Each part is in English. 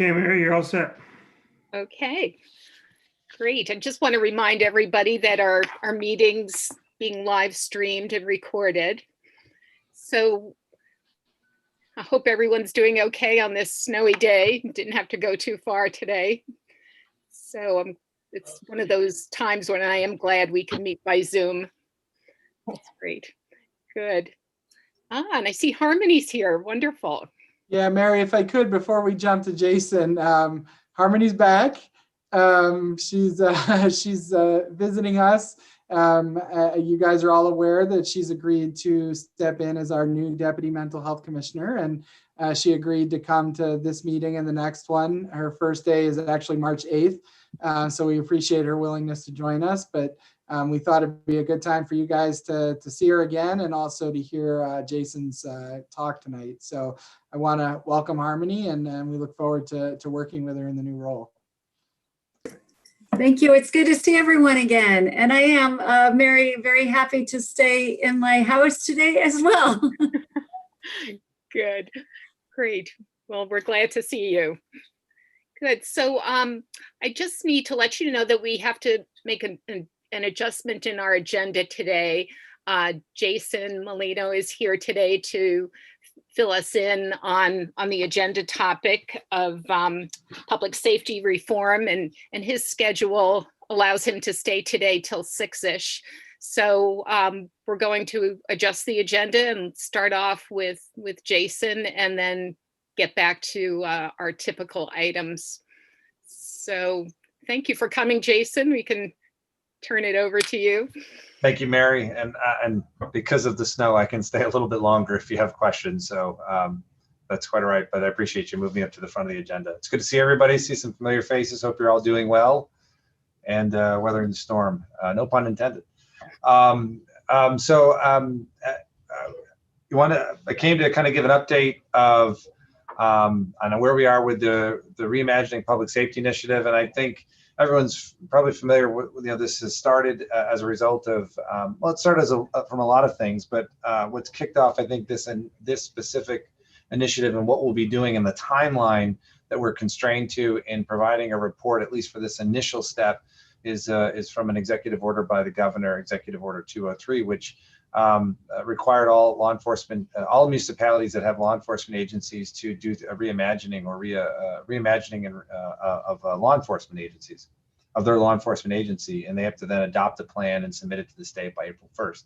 Okay, Mary, you're all set. Okay, great. I just want to remind everybody that our meetings being live streamed and recorded. So I hope everyone's doing okay on this snowy day. Didn't have to go too far today. So it's one of those times when I am glad we can meet by Zoom. That's great. Good. And I see Harmony's here. Wonderful. Yeah, Mary, if I could, before we jump to Jason, Harmony's back. She's visiting us. You guys are all aware that she's agreed to step in as our new Deputy Mental Health Commissioner, and she agreed to come to this meeting and the next one. Her first day is actually March 8th, so we appreciate her willingness to join us, but we thought it'd be a good time for you guys to see her again and also to hear Jason's talk tonight. So I want to welcome Harmony, and we look forward to working with her in the new role. Thank you. It's good to see everyone again. And I am, Mary, very happy to stay in my house today as well. Good. Great. Well, we're glad to see you. Good. So I just need to let you know that we have to make an adjustment in our agenda today. Jason Molino is here today to fill us in on the agenda topic of public safety reform, and his schedule allows him to stay today till 6-ish. So we're going to adjust the agenda and start off with Jason and then get back to our typical items. So thank you for coming, Jason. We can turn it over to you. Thank you, Mary. And because of the snow, I can stay a little bit longer if you have questions. So that's quite all right, but I appreciate you moving up to the front of the agenda. It's good to see everybody, see some familiar faces. Hope you're all doing well and weathering the storm. No pun intended. I came to kind of give an update of on where we are with the Reimagining Public Safety Initiative. And I think everyone's probably familiar with, this has started as a result of, well, it started from a lot of things, but what's kicked off, I think, this specific initiative and what we'll be doing in the timeline that we're constrained to in providing a report, at least for this initial step, is from an executive order by the governor, Executive Order 203, which required all law enforcement, all municipalities that have law enforcement agencies to do a reimagining or reimagining of law enforcement agencies, of their law enforcement agency, and they have to then adopt a plan and submit it to the state by April 1st.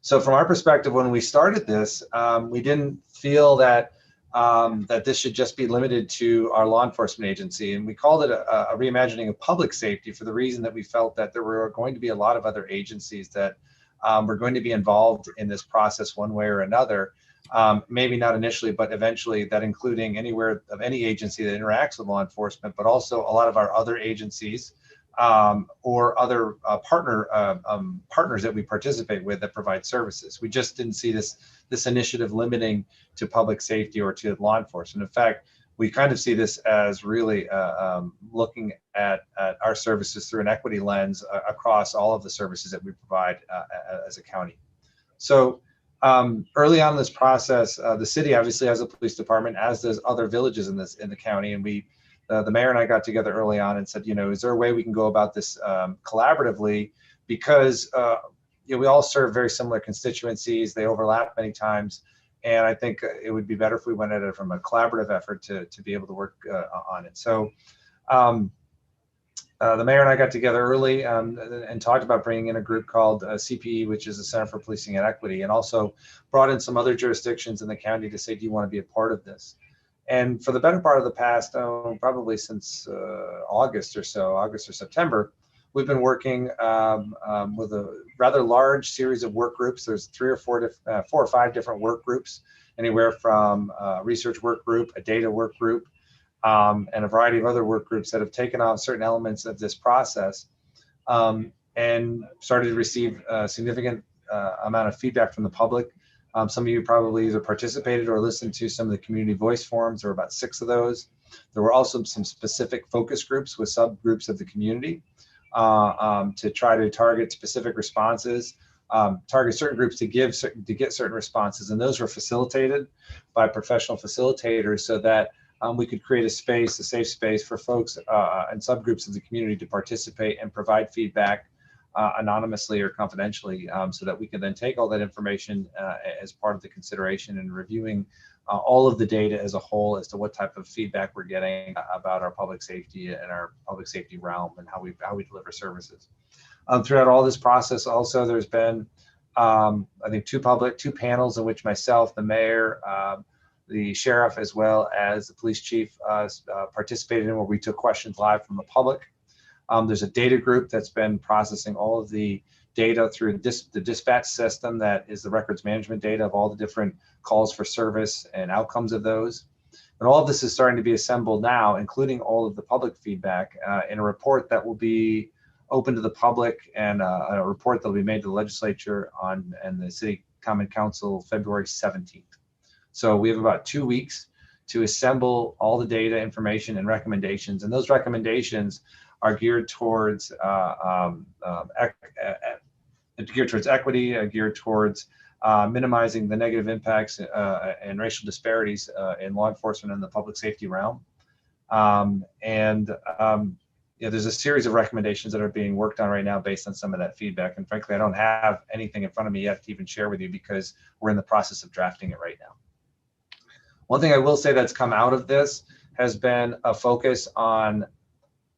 So from our perspective, when we started this, we didn't feel that that this should just be limited to our law enforcement agency, and we called it a reimagining of public safety for the reason that we felt that there were going to be a lot of other agencies that were going to be involved in this process one way or another. Maybe not initially, but eventually, that including anywhere of any agency that interacts with law enforcement, but also a lot of our other agencies or other partners that we participate with that provide services. We just didn't see this initiative limiting to public safety or to law enforcement. In fact, we kind of see this as really looking at our services through an equity lens across all of the services that we provide as a county. So early on in this process, the city obviously has a police department, as does other villages in the county, and the mayor and I got together early on and said, is there a way we can go about this collaboratively? Because we all serve very similar constituencies, they overlap many times, and I think it would be better if we went at it from a collaborative effort to be able to work on it. So the mayor and I got together early and talked about bringing in a group called CPE, which is the Center for Policing and Equity, and also brought in some other jurisdictions in the county to say, do you want to be a part of this? And for the better part of the past, probably since August or September, we've been working with a rather large series of work groups. There's 4 or 5 different work groups, anywhere from a research work group, a data work group, and a variety of other work groups that have taken on certain elements of this process and started to receive a significant amount of feedback from the public. Some of you probably either participated or listened to some of the community voice forums. There were about 6 of those. There were also some specific focus groups with subgroups of the community to try to target specific responses, target certain groups to get certain responses. And those were facilitated by professional facilitators so that we could create a space, a safe space for folks and subgroups of the community to participate and provide feedback anonymously or confidentially, so that we can then take all that information as part of the consideration and reviewing all of the data as a whole as to what type of feedback we're getting about our public safety and our public safety realm and how we deliver services. Throughout all this process, also there's been I think two panels in which myself, the mayor, the sheriff, as well as the police chief participated in, where we took questions live from the public. There's a data group that's been processing all of the data through the dispatch system, that is the records management data of all the different calls for service and outcomes of those. And all of this is starting to be assembled now, including all of the public feedback, in a report that will be open to the public, and a report that will be made to the legislature and the City Common Council February 17th. So we have about 2 weeks to assemble all the data, information, and recommendations. And those recommendations are geared towards equity, geared towards minimizing the negative impacts and racial disparities in law enforcement and the public safety realm. There's a series of recommendations that are being worked on right now based on some of that feedback. And frankly, I don't have anything in front of me yet to even share with you, because we're in the process of drafting it right now. One thing I will say that's come out of this has been a focus on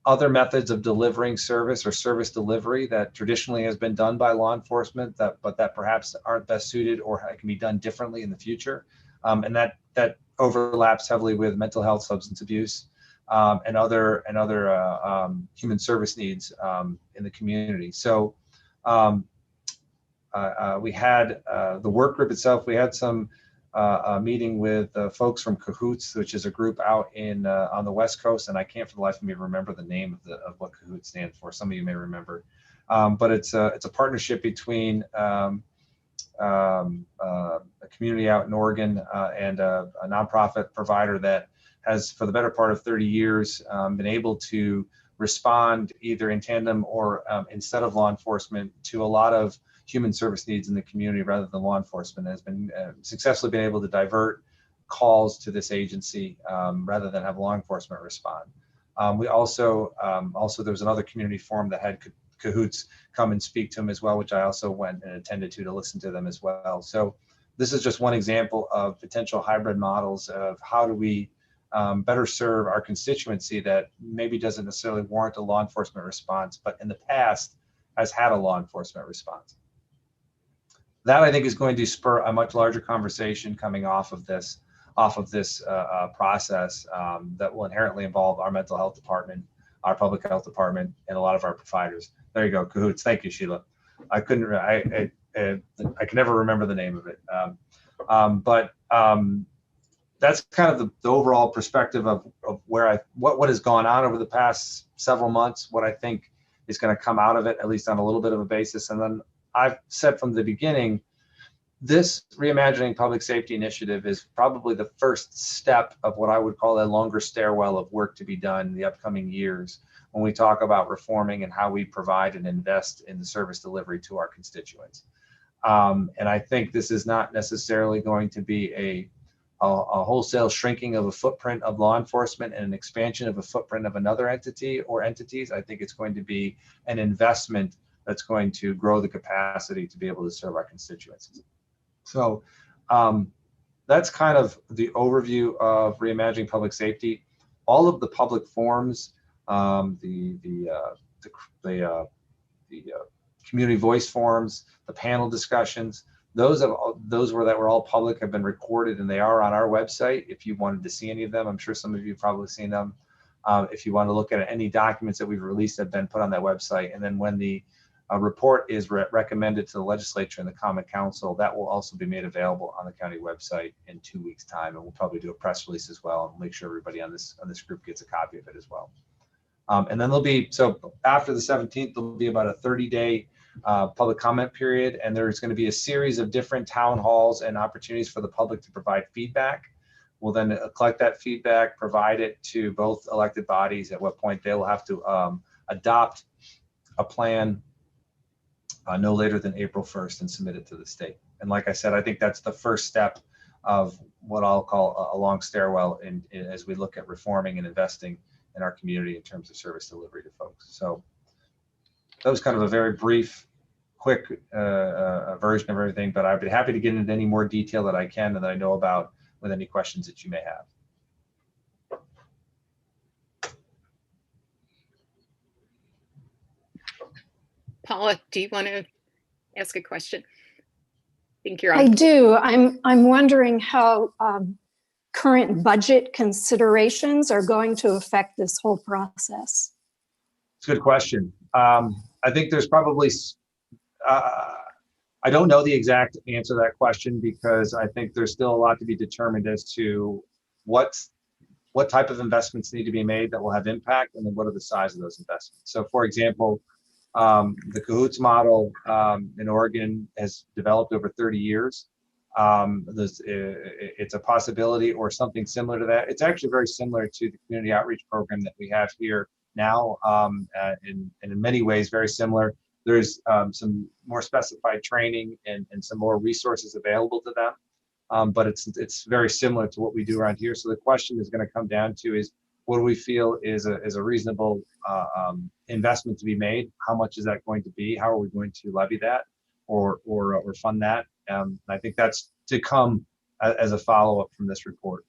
other methods of delivering service or service delivery that traditionally has been done by law enforcement, but that perhaps aren't best suited or can be done differently in the future. And that overlaps heavily with mental health, substance abuse, and other human service needs in the community. So we had the work group itself. We had some meeting with folks from Cahoots, which is a group out in on the West Coast, and I can't for the life of me remember the name of what Cahoots stands for. Some of you may remember, but it's a partnership between a community out in Oregon and a nonprofit provider that has, for the better part of 30 years, been able to respond either in tandem or instead of law enforcement to a lot of human service needs in the community rather than law enforcement. Has been successfully been able to divert calls to this agency rather than have law enforcement respond. We also there was another community forum that had Cahoots come and speak to them as well, which I also went and attended to listen to them as well. So this is just one example of potential hybrid models of how do we better serve our constituency that maybe doesn't necessarily warrant a law enforcement response, but in the past has had a law enforcement response. That, I think, is going to spur a much larger conversation coming off of this process that will inherently involve our mental health department, our public health department, and a lot of our providers. There you go, Cahoots. Thank you, Sheila. I can never remember the name of it, but that's kind of the overall perspective of what has gone on over the past several months, what I think is going to come out of it, at least on a little bit of a basis. And then I've said from the beginning, this Reimagining Public Safety initiative is probably the first step of what I would call a longer stairwell of work to be done in the upcoming years when we talk about reforming and how we provide and invest in the service delivery to our constituents. And I think this is not necessarily going to be a wholesale shrinking of a footprint of law enforcement and an expansion of a footprint of another entity or entities. I think it's going to be an investment that's going to grow the capacity to be able to serve our constituents. So that's kind of the overview of Reimagining Public Safety. All of the public forums, the community voice forums, the panel discussions, those were all public, have been recorded, and they are on our website. If you wanted to see any of them, I'm sure some of you have probably seen them. If you want to look at any documents that we've released, have been put on that website. And then when the report is recommended to the legislature and the Common Council, that will also be made available on the county website in 2 weeks' time. And we'll probably do a press release as well and make sure everybody on this group gets a copy of it as well. And then so after the 17th, there'll be about a 30-day public comment period, and there's going to be a series of different town halls and opportunities for the public to provide feedback. We'll then collect that feedback, provide it to both elected bodies, at what point they will have to adopt a plan no later than April 1st and submit it to the state. And like I said, I think that's the first step of what I'll call a long stairwell as we look at reforming and investing in our community in terms of service delivery to folks. So that was kind of a very brief, quick version of everything, but I'd be happy to get into any more detail that I can and that I know about with any questions that you may have. Paula, do you want to ask a question? I think you're on. I do. I'm wondering how current budget considerations are going to affect this whole process. It's a good question. I think there's probably, I don't know the exact answer to that question because I think there's still a lot to be determined as to what type of investments need to be made that will have impact, and then what are the size of those investments. So for example, the CAHOOTS model in Oregon has developed over 30 years. It's a possibility or something similar to that. It's actually very similar to the community outreach program that we have here now, and in many ways very similar. There's some more specified training and some more resources available to them, but it's very similar to what we do around here. So the question is going to come down to is, what do we feel is a reasonable investment to be made? How much is that going to be? How are we going to levy that or fund that? I think that's to come as a follow-up from this report.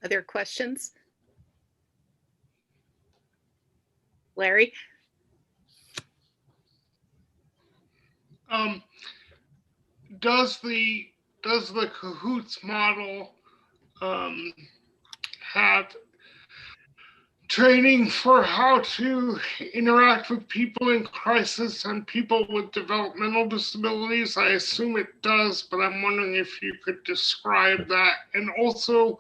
Other questions? Larry? Does the CAHOOTS model have training for how to interact with people in crisis and people with developmental disabilities? I assume it does, but I'm wondering if you could describe that. And also,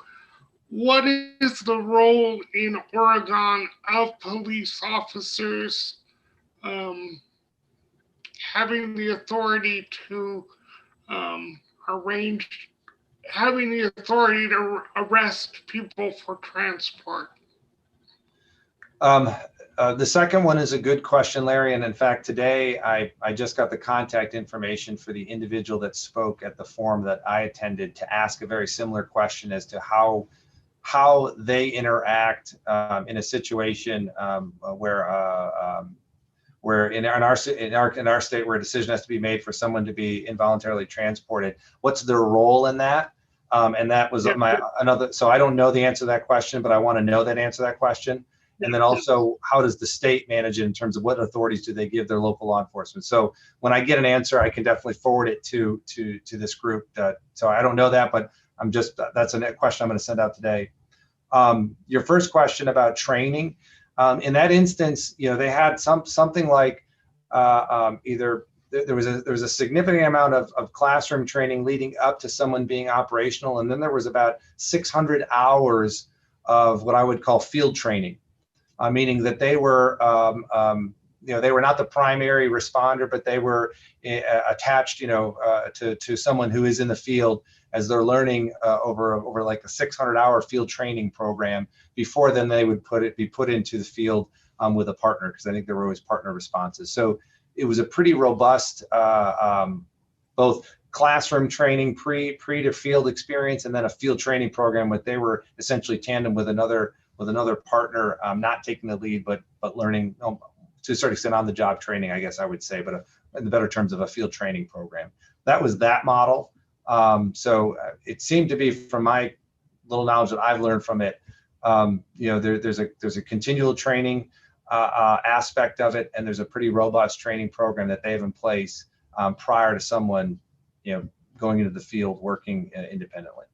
what is the role in Oregon of police officers having the authority to having the authority to arrest people for transport? The second one is a good question, Larry. And in fact, today I just got the contact information for the individual that spoke at the forum that I attended to ask a very similar question as to how they interact in a situation where in our state where a decision has to be made for someone to be involuntarily transported. What's their role in that? And that was another. So I don't know the answer to that question, but I want to know that answer to that question. And then also, how does the state manage it in terms of what authorities do they give their local law enforcement? So when I get an answer, I can definitely forward it to this group. So I don't know that, but that's a question I'm going to send out today. Your first question about training, in that instance, they had something like either there was a significant amount of classroom training leading up to someone being operational, and then there was about 600 hours of what I would call field training. Meaning that they were, they were not the primary responder, but they were attached, to someone who is in the field as they're learning over like a 600-hour field training program. Before then, they would be put into the field with a partner, because I think there were always partner responses. So it was a pretty robust, both classroom training, pre to field experience, and then a field training program where they were essentially tandem with another partner, not taking the lead, but learning to a certain extent on the job training, I guess I would say, but in the better terms of a field training program. That was that model. So it seemed to be, from my little knowledge that I've learned from it, there's a continual training aspect of it, and there's a pretty robust training program that they have in place prior to someone, going into the field working independently.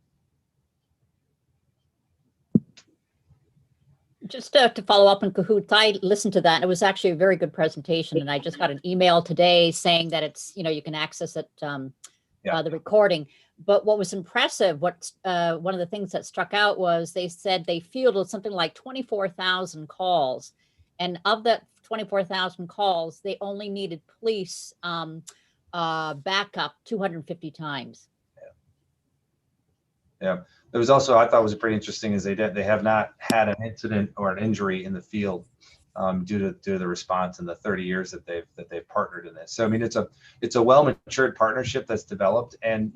Just to follow up on CAHOOTS, I listened to that, and it was actually a very good presentation. And I just got an email today saying that it's, you can access it, the recording. But what was impressive, one of the things that struck out was they said they fielded something like 24,000 calls. And of that 24,000 calls, they only needed police backup 250 times. Yeah. There was also, I thought was pretty interesting, is they have not had an incident or an injury in the field due to the response in the 30 years that they've partnered in this. So I mean, it's a well matured partnership that's developed, and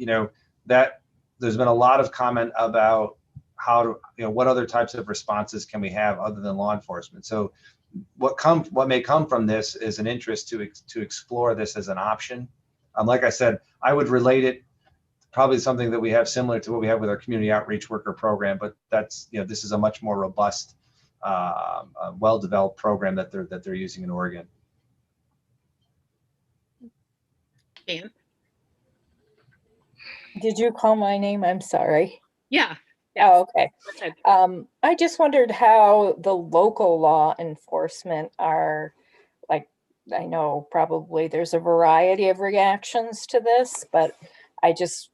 that there's been a lot of comment about how to, what other types of responses can we have other than law enforcement. So what may come from this is an interest to explore this as an option. Like I said, I would relate it probably something that we have similar to what we have with our community outreach worker program, but that's, this is a much more robust, well-developed program that they're using in Oregon. Anne? Did you call my name? I'm sorry. Yeah. Oh, okay. Go ahead. I just wondered how the local law enforcement are, like, I know probably there's a variety of reactions to this, but I just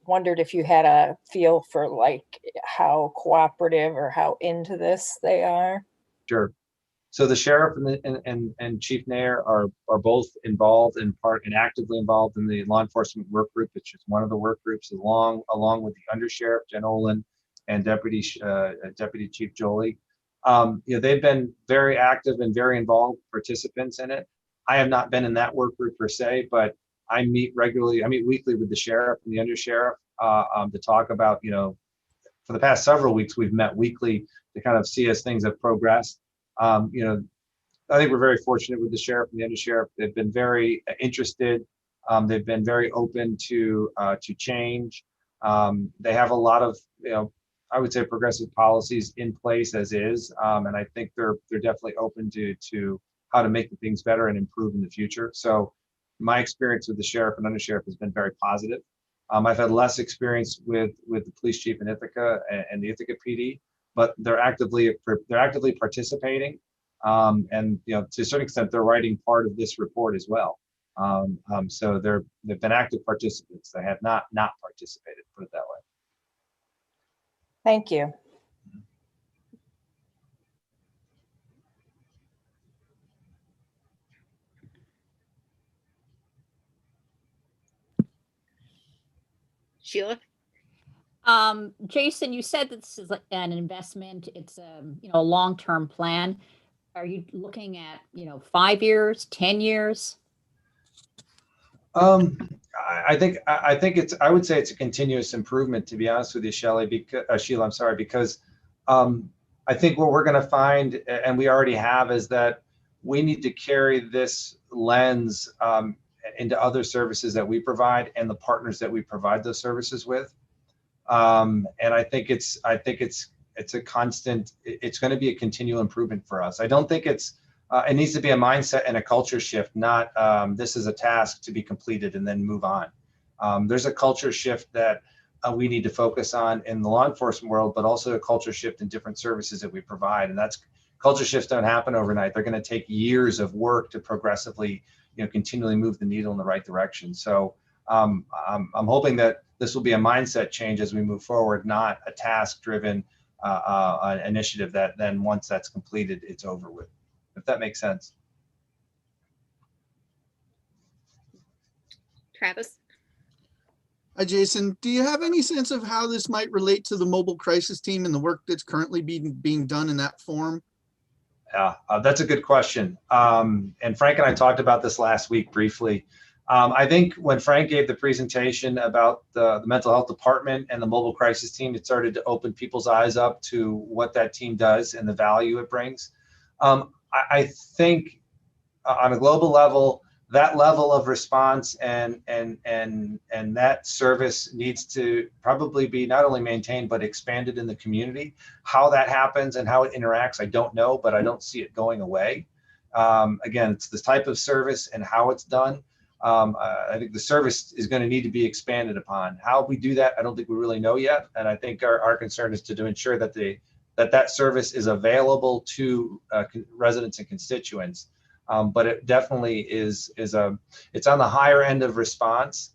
wondered if you had a feel for like how cooperative or how into this they are. Sure. So the sheriff and Chief Nair are both involved and actively involved in the law enforcement work group, which is one of the work groups, along with the undersheriff Jen Olin and Deputy Chief Jolie. They've been very active and very involved participants in it. I have not been in that work group per se, but I meet regularly. I meet weekly with the sheriff and the undersheriff to talk about, for the past several weeks, we've met weekly to kind of see as things have progressed. I think we're very fortunate with the sheriff and the undersheriff. They've been very interested. They've been very open to change. They have a lot of, I would say, progressive policies in place as is, and I think they're definitely open to how to make the things better and improve in the future. So my experience with the sheriff and undersheriff has been very positive. I've had less experience with the police chief in Ithaca and the Ithaca PD, but they're actively participating, and to a certain extent they're writing part of this report as well. So they've been active participants. They have not participated, put it that way. Thank you. Sheila? Jason, you said that this is an investment. It's a long-term plan. Are you looking at 5 years, 10 years? I think I would say it's a continuous improvement, to be honest with you, Sheila. I'm sorry, because I think what we're going to find, and we already have, is that we need to carry this lens into other services that we provide and the partners that we provide those services with. And I think it's a constant. It's going to be a continual improvement for us. I don't think it needs to be a mindset and a culture shift, not this is a task to be completed and then move on. There's a culture shift that we need to focus on in the law enforcement world, but also a culture shift in different services that we provide. And that's, culture shifts don't happen overnight. They're going to take years of work to progressively, continually move the needle in the right direction. So I'm hoping that this will be a mindset change as we move forward, not a task-driven initiative that then once that's completed, it's over with, if that makes sense. Travis? Hi, Jason. Do you have any sense of how this might relate to the mobile crisis team and the work that's currently being done in that form? Yeah, that's a good question. And Frank and I talked about this last week briefly. I think when Frank gave the presentation about the mental health department and the mobile crisis team, it started to open people's eyes up to what that team does and the value it brings. I think on a global level, that level of response and that service needs to probably be not only maintained but expanded in the community. How that happens and how it interacts, I don't know, but I don't see it going away. Again, it's this type of service and how it's done. I think the service is going to need to be expanded upon. How we do that, I don't think we really know yet. And I think our concern is to ensure that that service is available to residents and constituents. But it definitely is it's on the higher end of response,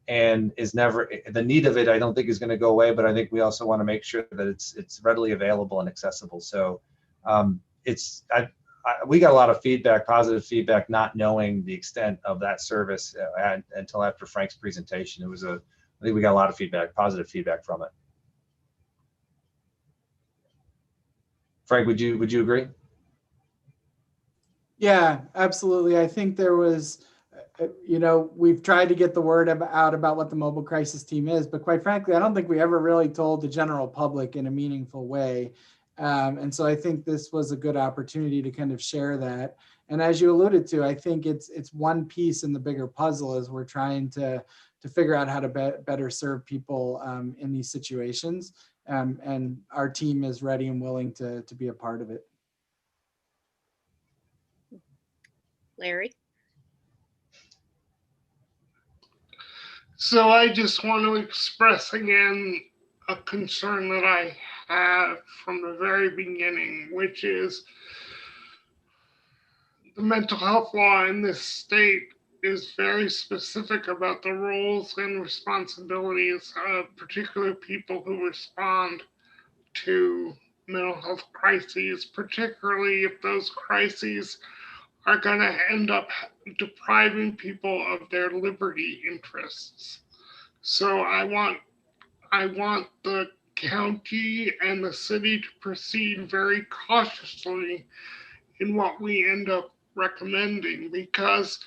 and is never, the need of it, I don't think is going to go away, but I think we also want to make sure that it's readily available and accessible. So we got a lot of feedback, positive feedback, not knowing the extent of that service until after Frank's presentation. It was a I think we got a lot of feedback, positive feedback from it. Frank, would you agree? Yeah, absolutely. I think there was, we've tried to get the word out about what the mobile crisis team is, but quite frankly, I don't think we ever really told the general public in a meaningful way. And so I think this was a good opportunity to kind of share that. And as you alluded to, I think it's one piece in the bigger puzzle as we're trying to figure out how to better serve people in these situations. And our team is ready and willing to be a part of it. Larry? So I just want to express again a concern that I have from the very beginning, which is the mental health law in this state is very specific about the roles and responsibilities of particular people who respond to mental health crises, particularly if those crises are going to end up depriving people of their liberty interests. So I want the county and the city to proceed very cautiously in what we end up recommending, because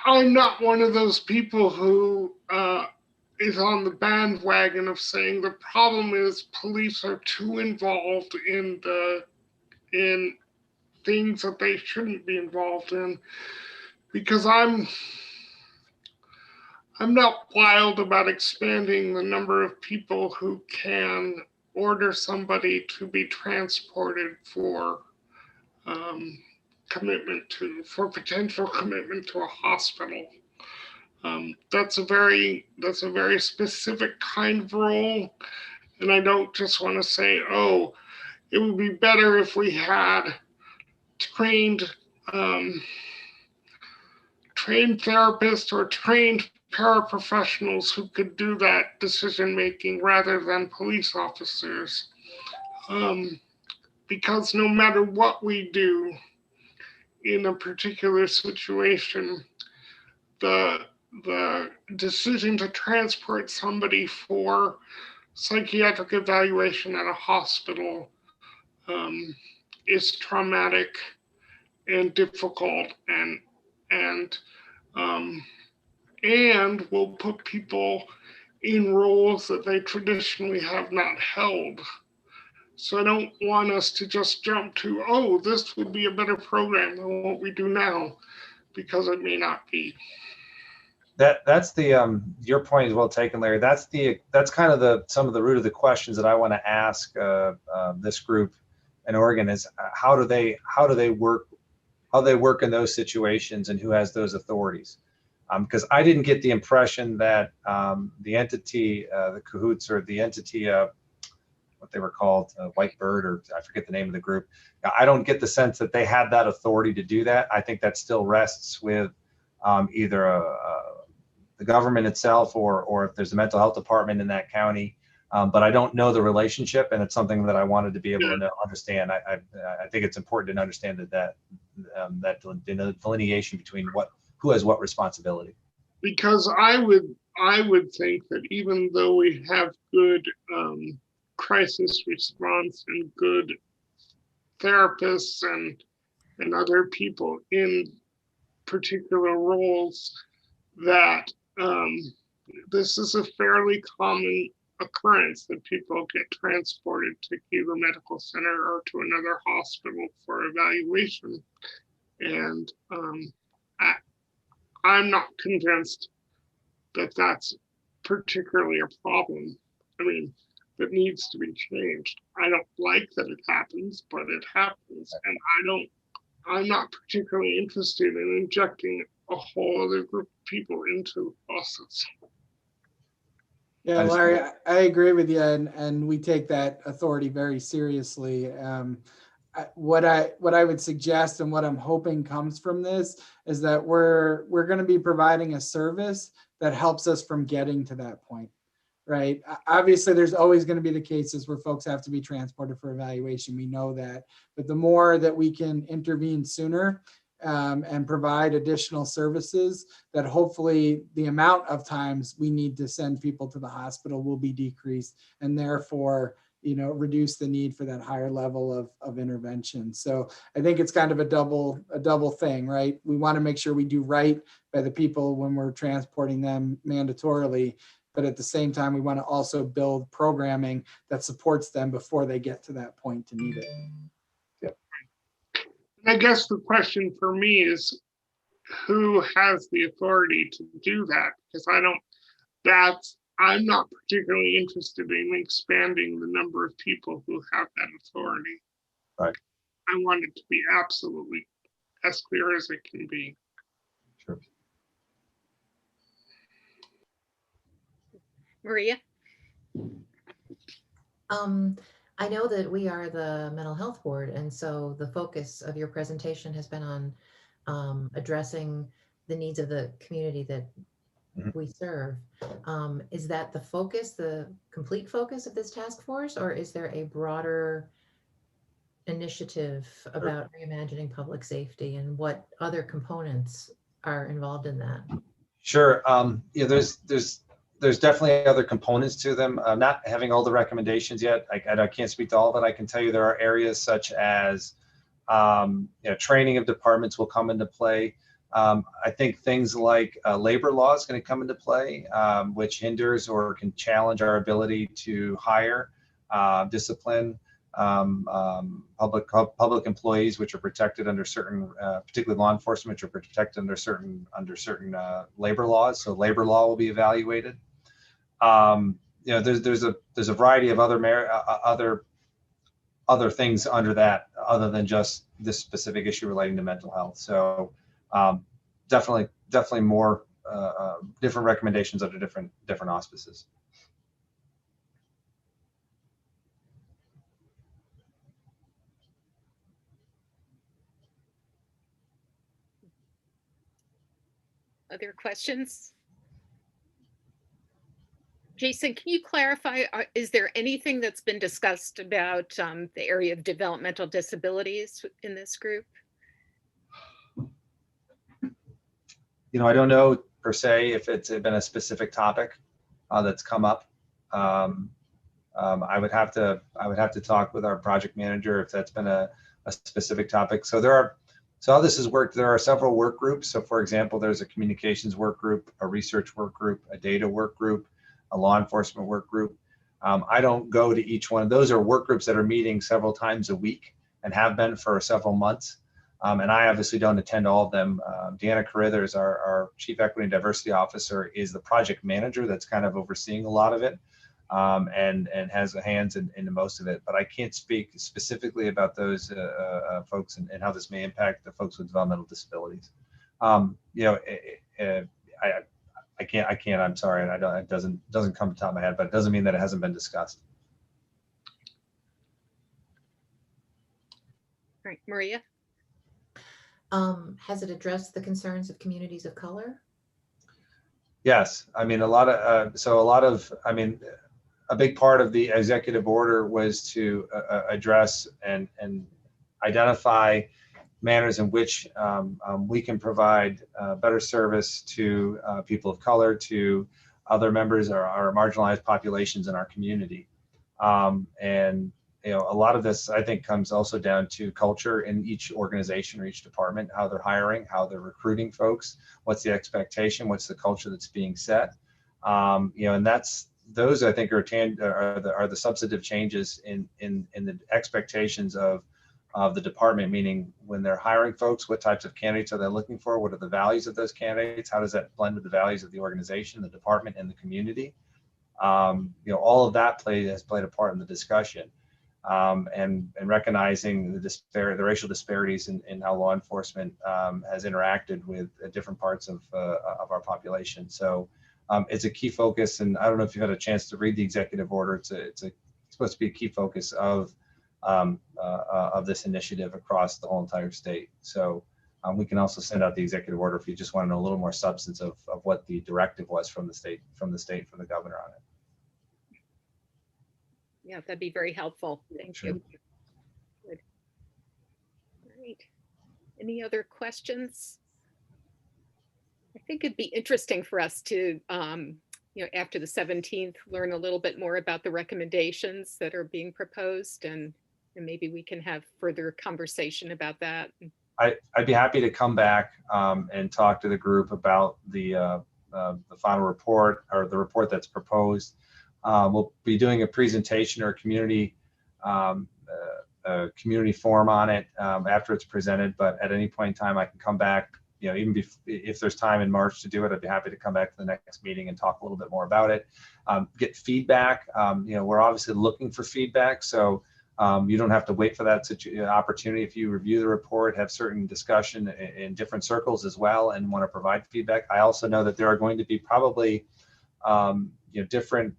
I'm not one of those people who is on the bandwagon of saying the problem is police are too involved in things that they shouldn't be involved in, because I'm not wild about expanding the number of people who can order somebody to be transported for potential commitment to a hospital. That's a very specific kind of role, and I don't just want to say, oh, it would be better if we had trained therapists or trained paraprofessionals who could do that decision making rather than police officers. Because no matter what we do in a particular situation, the decision to transport somebody for psychiatric evaluation at a hospital is traumatic and difficult and will put people in roles that they traditionally have not held. So I don't want us to just jump to, oh, this would be a better program than what we do now, because it may not be. That's the your point is well taken, Larry. That's kind of some of the root of the questions that I want to ask this group in Oregon is how do they work in those situations, and who has those authorities? Because I didn't get the impression that the entity, the Cahoots, or the entity, what they were called, White Bird, or I forget the name of the group. I don't get the sense that they had that authority to do that. I think that still rests with either the government itself, or if there's a mental health department in that county. But I don't know the relationship, and it's something that I wanted to be able to understand. I think it's important to understand that delineation between who has what responsibility. Because I would think that even though we have good crisis response and good therapists and other people in particular roles, that this is a fairly common occurrence that people get transported to Kiever Medical Center or to another hospital for evaluation. And I'm not convinced that that's particularly a problem. I mean, that needs to be changed. I don't like that it happens, but it happens. And I'm not particularly interested in injecting a whole other group of people into the process. Yeah, Larry, I agree with you, and we take that authority very seriously. What I would suggest, and what I'm hoping comes from this, is that we're going to be providing a service that helps us from getting to that point, right? Obviously, there's always going to be the cases where folks have to be transported for evaluation. We know that, but the more that we can intervene sooner, and provide additional services, that hopefully the amount of times we need to send people to the hospital will be decreased, and therefore, reduce the need for that higher level of intervention. So I think it's kind of a double thing, right? We want to make sure we do right by the people when we're transporting them mandatorily, but at the same time, we want to also build programming that supports them before they get to that point to need it. I guess the question for me is, who has the authority to do that? Because I'm not particularly interested in expanding the number of people who have that authority. Right. I want it to be absolutely as clear as it can be. Sure. Maria? I know that we are the mental health board, and so the focus of your presentation has been on addressing the needs of the community that we serve. Is that the focus, the complete focus of this task force, or is there a broader initiative about reimagining public safety, and what other components are involved in that? Sure. Yeah, there's definitely other components to them. I'm not having all the recommendations yet. I can't speak to all of it. I can tell you there are areas such as training of departments will come into play. I think things like labor law is going to come into play, which hinders or can challenge our ability to hire, discipline public employees, which are protected under certain, particularly law enforcement, which are protected under certain labor laws. So labor law will be evaluated. There's a variety of other things under that, other than just this specific issue relating to mental health. So definitely more different recommendations under different auspices. Other questions? Jason, can you clarify, is there anything that's been discussed about the area of developmental disabilities in this group? I don't know per se if it's been a specific topic that's come up. I would have to talk with our project manager if that's been a specific topic. So how this has worked, there are several work groups. So for example, there's a communications work group, a research work group, a data work group, a law enforcement work group. I don't go to each one. Those are work groups that are meeting several times a week and have been for several months. And I obviously don't attend all of them. Deanna Carithers, our Chief Equity and Diversity Officer, is the project manager that's kind of overseeing a lot of it, and has hands in most of it. But I can't speak specifically about those folks and how this may impact the folks with developmental disabilities. I can't. I'm sorry, and it doesn't come to the top of my head, but it doesn't mean that it hasn't been discussed. All right, Maria. Has it addressed the concerns of communities of color? Yes, I mean a big part of the executive order was to address and identify manners in which we can provide better service to people of color, to other members or our marginalized populations in our community. And a lot of this, I think, comes also down to culture in each organization or each department, how they're hiring, how they're recruiting folks, what's the expectation, what's the culture that's being set. And those I think are the substantive changes in the expectations of the department, meaning when they're hiring folks, what types of candidates are they looking for? What are the values of those candidates? How does that blend with the values of the organization, the department, and the community? All of that has played a part in the discussion, and recognizing the racial disparities in how law enforcement has interacted with different parts of our population. So it's a key focus, and I don't know if you've had a chance to read the executive order. It's supposed to be a key focus of this initiative across the whole entire state. So we can also send out the executive order if you just want to know a little more substance of what the directive was from the state, from the governor on it. Yeah, that'd be very helpful. Thank Sure. you. Good. All right. Any other questions? I think it'd be interesting for us to, after the 17th, learn a little bit more about the recommendations that are being proposed, and maybe we can have further conversation about that. I'd be happy to come back and talk to the group about the final report, or the report that's proposed. We'll be doing a presentation or a community forum on it after it's presented, but at any point in time I can come back, even if there's time in March to do it, I'd be happy to come back to the next meeting and talk a little bit more about it, get feedback. We're obviously looking for feedback, so you don't have to wait for that opportunity. If you review the report, have certain discussion in different circles as well, and want to provide feedback. I also know that there are going to be probably different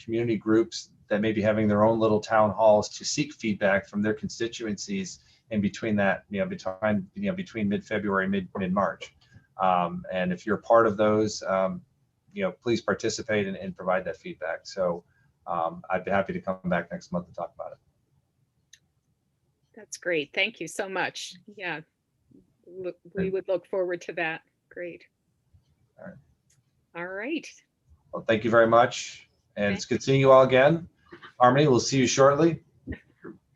community groups that may be having their own little town halls to seek feedback from their constituencies in between that, between mid-February, mid-March. And if you're part of those, please participate and provide that feedback. So I'd be happy to come back next month and talk about it. That's great. Thank you so much. Yeah, we would look forward to that. Great. All right. All right. Well, thank you very much. And it's good seeing you all again. Harmony, we'll see you shortly.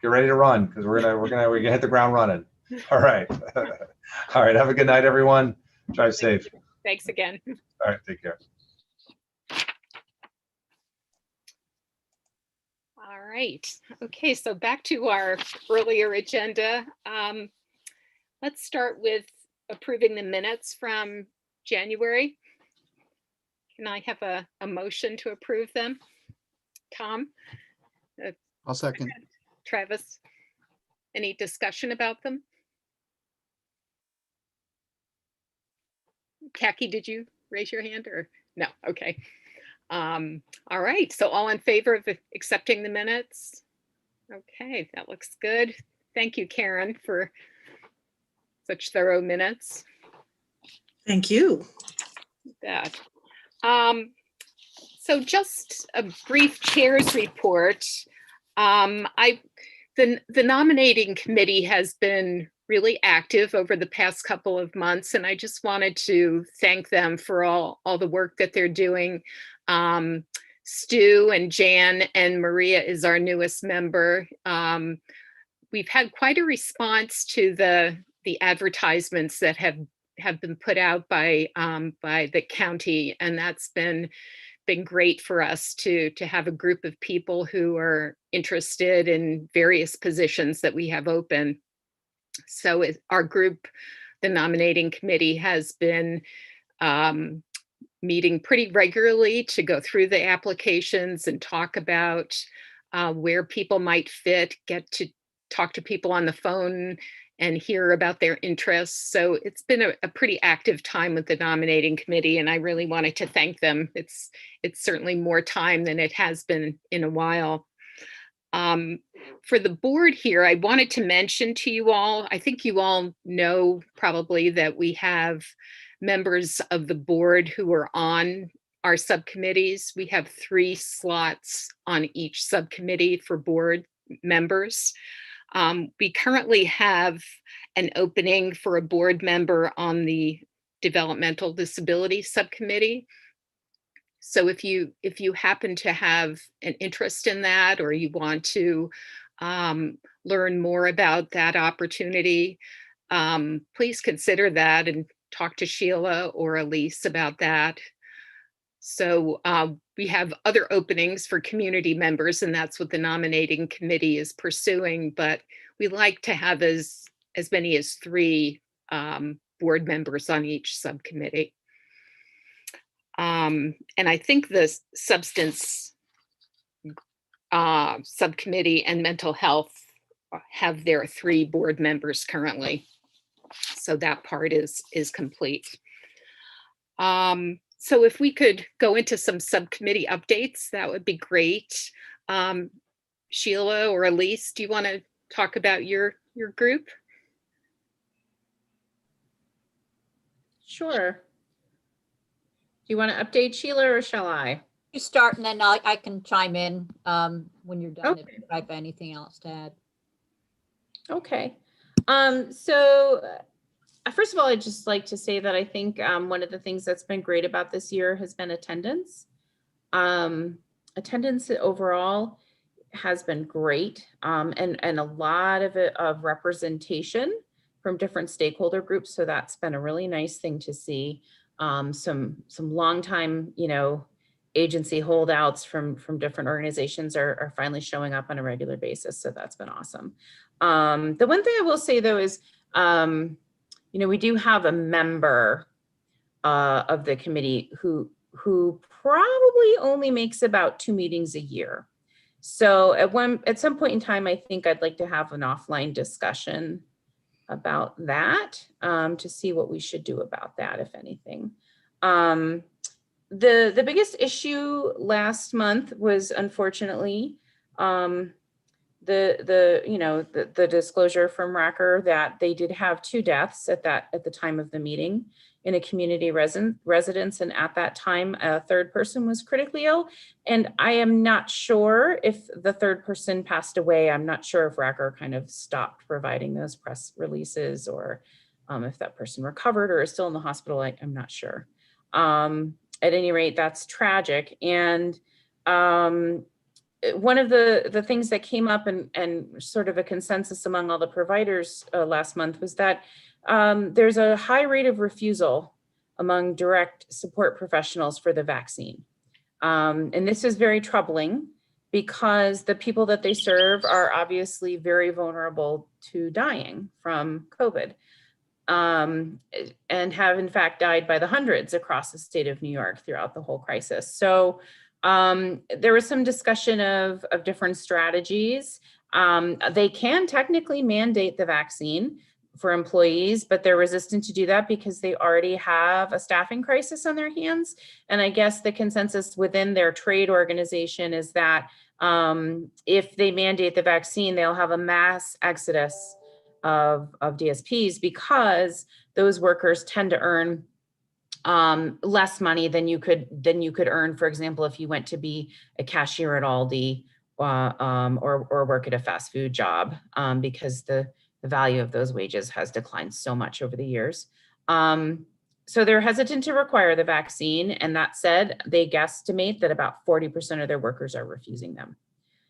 Get ready to run, because we're gonna hit the ground running. All right. All right. Have a good night, everyone. Drive safe. Thanks again. All right. Take care. All right. Okay, so back to our earlier agenda. Let's start with approving the minutes from January. Can I have a motion to approve them? Tom? I'll second. Travis? Any discussion about them? Khaki, did you raise your hand or no? Okay. All right, so all in favor of accepting the minutes? Okay, that looks good. Thank you, Karen, for such thorough minutes. Thank you. That. So just a brief chair's report. The nominating committee has been really active over the past couple of months, and I just wanted to thank them for all the work that they're doing. Stu and Jan and Maria is our newest member. We've had quite a response to the advertisements that have been put out by the county, and that's been great for us to have a group of people who are interested in various positions that we have open. So our group, the nominating committee, has been meeting pretty regularly to go through the applications and talk about where people might fit, get to talk to people on the phone and hear about their interests. So it's been a pretty active time with the nominating committee, and I really wanted to thank them. It's certainly more time than it has been in a while. For the board here, I wanted to mention to you all, I think you all know probably that we have members of the board who are on our subcommittees. We have 3 slots on each subcommittee for board members. We currently have an opening for a board member on the Developmental Disability Subcommittee. So if you happen to have an interest in that, or you want to learn more about that opportunity, please consider that and talk to Sheila or Elise about that. So we have other openings for community members, and that's what the nominating committee is pursuing, but we like to have as many as 3 board members on each subcommittee. And I think the substance subcommittee and mental health have their 3 board members currently. So that part is complete. So if we could go into some subcommittee updates, that would be great. Sheila or Elise, do you want to talk about your group? Sure. Do you want to update, Sheila, or shall I? You start, and then I can chime in when you're done, Okay. if I have anything else to add. Okay. First of all, I'd just like to say that I think one of the things that's been great about this year has been attendance. Attendance overall has been great, and a lot of it of representation from different stakeholder groups. So that's been a really nice thing to see. Some longtime, agency holdouts from different organizations are finally showing up on a regular basis. So that's been awesome. The one thing I will say though is, we do have a member of the committee who probably only makes about 2 meetings a year. So at some point in time, I think I'd like to have an offline discussion about that, to see what we should do about that, if anything. The biggest issue last month was unfortunately the disclosure from Racker that they did have 2 deaths at the time of the meeting in a community residence, and at that time a 3rd person was critically ill, and I am not sure if the 3rd person passed away. I'm not sure if Racker kind of stopped providing those press releases, or if that person recovered or is still in the hospital. I'm not sure. At any rate, that's tragic. And one of the things that came up and sort of a consensus among all the providers last month was that there's a high rate of refusal among direct support professionals for the vaccine. And this is very troubling because the people that they serve are obviously very vulnerable to dying from COVID, and have in fact died by the hundreds across the state of New York throughout the whole crisis. So there was some discussion of different strategies. They can technically mandate the vaccine for employees, but they're resistant to do that because they already have a staffing crisis on their hands. And I guess the consensus within their trade organization is that if they mandate the vaccine, they'll have a mass exodus of DSPs, because those workers tend to earn less money than you could earn, for example, if you went to be a cashier at Aldi or work at a fast food job, because the value of those wages has declined so much over the years. So they're hesitant to require the vaccine. And that said, they guesstimate that about 40% of their workers are refusing them.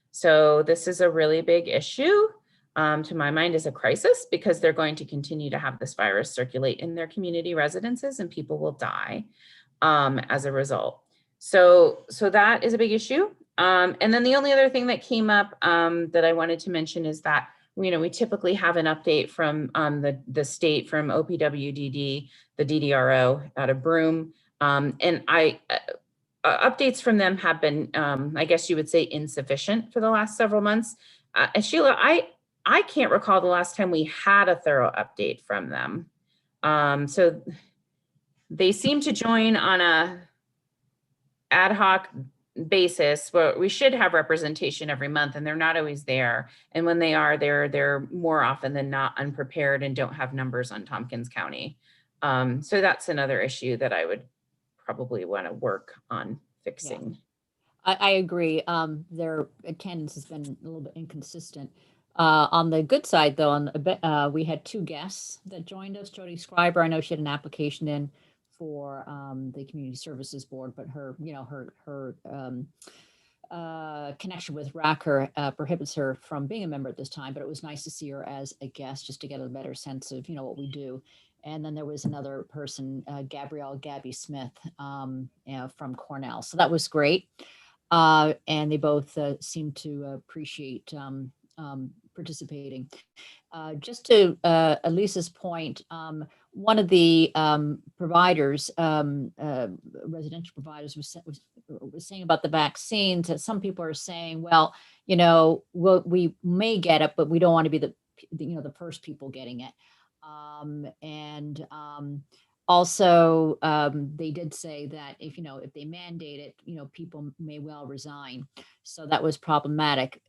So this is a really big issue. To my mind, is a crisis, because they're going to continue to have this virus circulate in their community residences, and people will die as a result. So that is a big issue. And then the only other thing that came up that I wanted to mention is that we typically have an update from the state, from OPWDD, the DDRO out of Broome, and updates from them have been, I guess you would say, insufficient for the last several months. And Sheila, I can't recall the last time we had a thorough update from them. So they seem to join on a ad hoc basis, but we should have representation every month, and they're not always there. And when they are, they're more often than not unprepared and don't have numbers on Tompkins County. So that's another issue that I would probably want to work on fixing. Yeah. I agree. Their attendance has been a little bit inconsistent. On the good side, though, we had 2 guests that joined us. Jody Scriber, I know she had an application in for the Community Services Board, but her connection with Racker prohibits her from being a member at this time. But it was nice to see her as a guest, just to get a better sense of what we do. And then there was another person, Gabby Smith, from Cornell. So that was great, and they both seemed to appreciate participating. Just to Elisa's point, one of the providers, residential providers, was saying about the vaccines that some people are saying, well, we may get it, but we don't want to be the first people getting it. Also, they did say that if they mandate it, people may well resign. So that was problematic.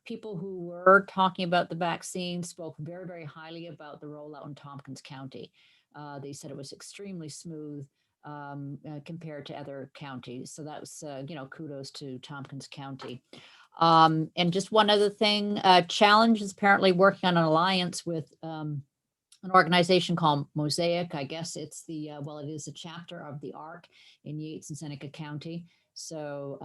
People who were talking about the vaccine spoke very, very highly about the rollout in Tompkins County. They said it was extremely smooth compared to other counties. So that was, kudos to Tompkins County. And just one other thing, Challenge is apparently working on an alliance with an organization called Mosaic. I guess it's well, it is a chapter of the ARC in Yates and Seneca County. So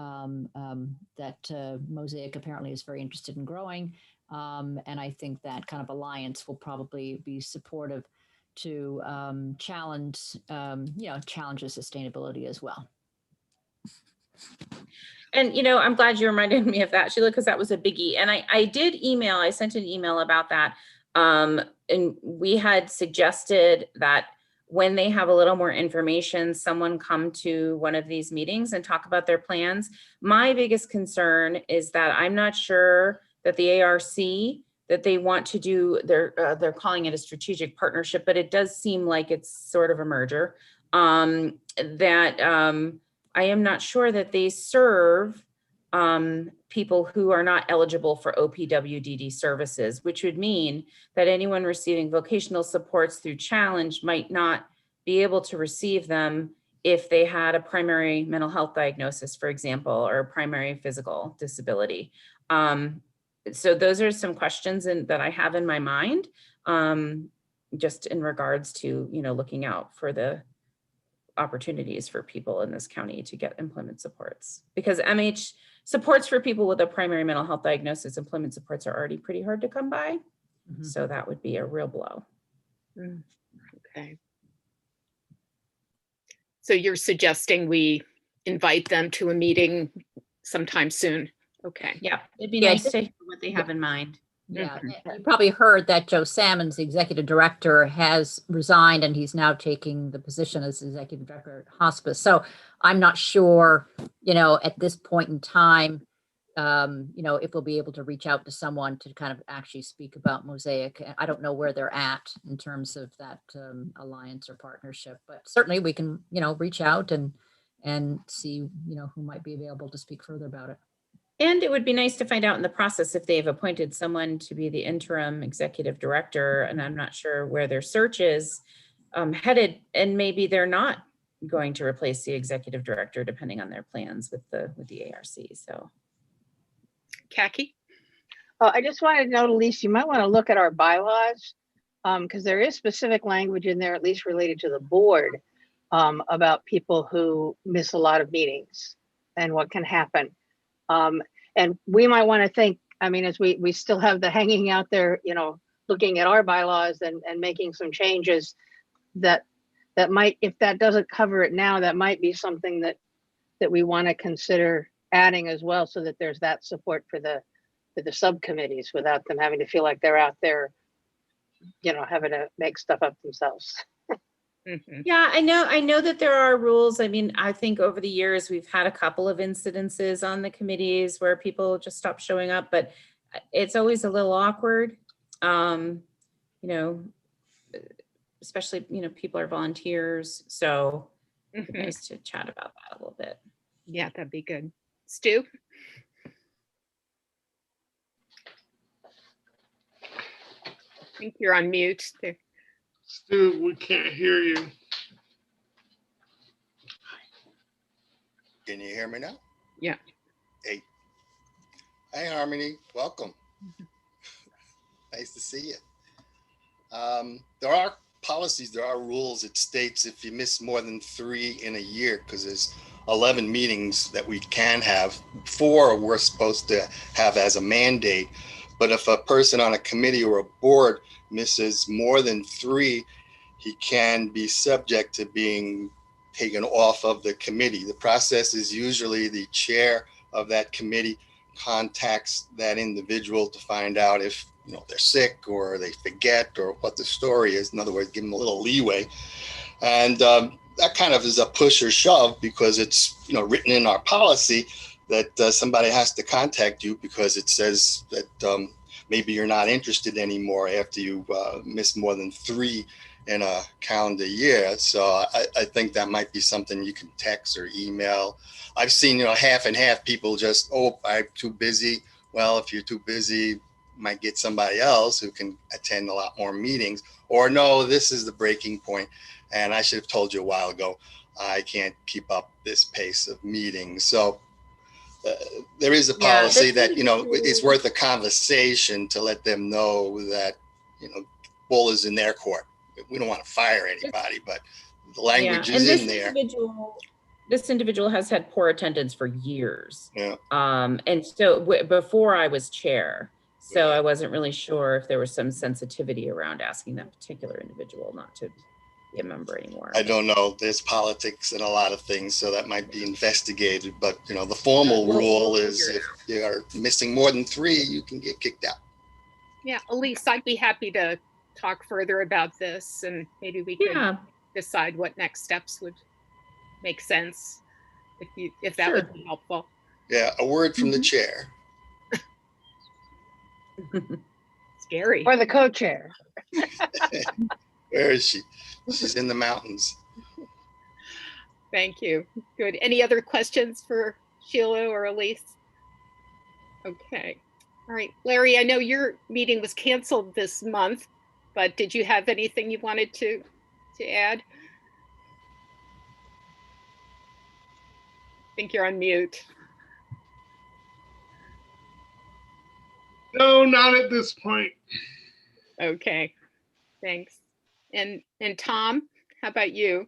that Mosaic apparently is very interested in growing. And I think that kind of alliance will probably be supportive to challenge Challenge's sustainability as well. And, I'm glad you reminded me of that, Sheila, because that was a biggie. And I sent an email about that. And we had suggested that when they have a little more information, someone come to one of these meetings and talk about their plans. My biggest concern is that I'm not sure that the ARC, that they want to do, they're calling it a strategic partnership, but it does seem like it's sort of a merger. I am not sure that they serve people who are not eligible for OPWDD services, which would mean that anyone receiving vocational supports through Challenge might not be able to receive them if they had a primary mental health diagnosis, for example, or a primary physical disability. So those are some questions that I have in my mind, just in regards to, looking out for the opportunities for people in this county to get employment supports, because MH supports for people with a primary mental health diagnosis, employment supports are already pretty hard to come by. Mm-hmm. So that would be a real blow. Okay. So you're suggesting we invite them to a meeting sometime soon? Okay. Yeah, it'd be nice to hear what they have in mind. Yeah, you probably heard that Joe Salmons, the executive director, has resigned and he's now taking the position as executive director at hospice. So I'm not sure, at this point in time, if we'll be able to reach out to someone to kind of actually speak about Mosaic. I don't know where they're at in terms of that alliance or partnership, but certainly we can, reach out and see, who might be available to speak further about it. And it would be nice to find out in the process if they've appointed someone to be the interim executive director, and I'm not sure where their search is headed, and maybe they're not going to replace the executive director depending on their plans with the ARC. So, Khaki? I just wanted to note, Elise, you might want to look at our bylaws because there is specific language in there, at least related to the board, about people who miss a lot of meetings and what can happen. And we might want to think, as we still have the hanging out there, looking at our bylaws and making some changes that might, if that doesn't cover it now, that might be something that we want to consider adding as well, so that there's that support for the subcommittees without them having to feel like they're out there, having to make stuff up themselves. Mm-hmm. Yeah, I know that there are rules. I think over the years we've had a couple of incidences on the committees where people just stop showing up, but it's always a little awkward. Especially, people are volunteers. So it'd be nice to chat about that a little bit. Yeah, that'd be good. Stu? I think you're on mute there. Stu, we can't hear you. Can you hear me now? Yeah. Hey. Hey, Harmony. Welcome. Nice to see you. There are policies, there are rules. It states if you miss more than 3 in a year, because there's 11 meetings that we can have, 4 we're supposed to have as a mandate. But if a person on a committee or a board misses more than 3, he can be subject to being taken off of the committee. The process is usually the chair of that committee contacts that individual to find out if they're sick or they forget or what the story is. In other words, give them a little leeway. And that kind of is a push or shove, because it's written in our policy that somebody has to contact you because it says that maybe you're not interested anymore after you miss more than 3 in a calendar year. So I think that might be something you can text or email. I've seen, half and half, people just, oh, I'm too busy. Well, if you're too busy, might get somebody else who can attend a lot more meetings. Or no, this is the breaking point, and I should have told you a while ago, I can't keep up this pace of meetings. So there is a Yeah, policy that's that, is worth a conversation to let them know that, ball is in their court. We don't want to fire anybody, but the language Yeah, is and in there. This individual has had poor attendance for years. Yeah. And so before I was chair, so I wasn't really sure if there was some sensitivity around asking that particular individual not to be a member anymore. I don't know. There's politics and a lot of things, so that might be investigated. But, the formal rule is if you are missing more than 3, you can get kicked out. Yeah, Elise, I'd be happy to talk further about this, and maybe we could decide what next steps would make sense if that would be helpful. Yeah, a word from the chair. Scary. Or the co-chair. Where is she? She's in the mountains. Thank you. Good. Any other questions for Sheila or Elise? Okay. All right. Larry, I know your meeting was canceled this month, but did you have anything you wanted to add? I think you're on mute. No, not at this point. Okay. Thanks. And Tom, how about you?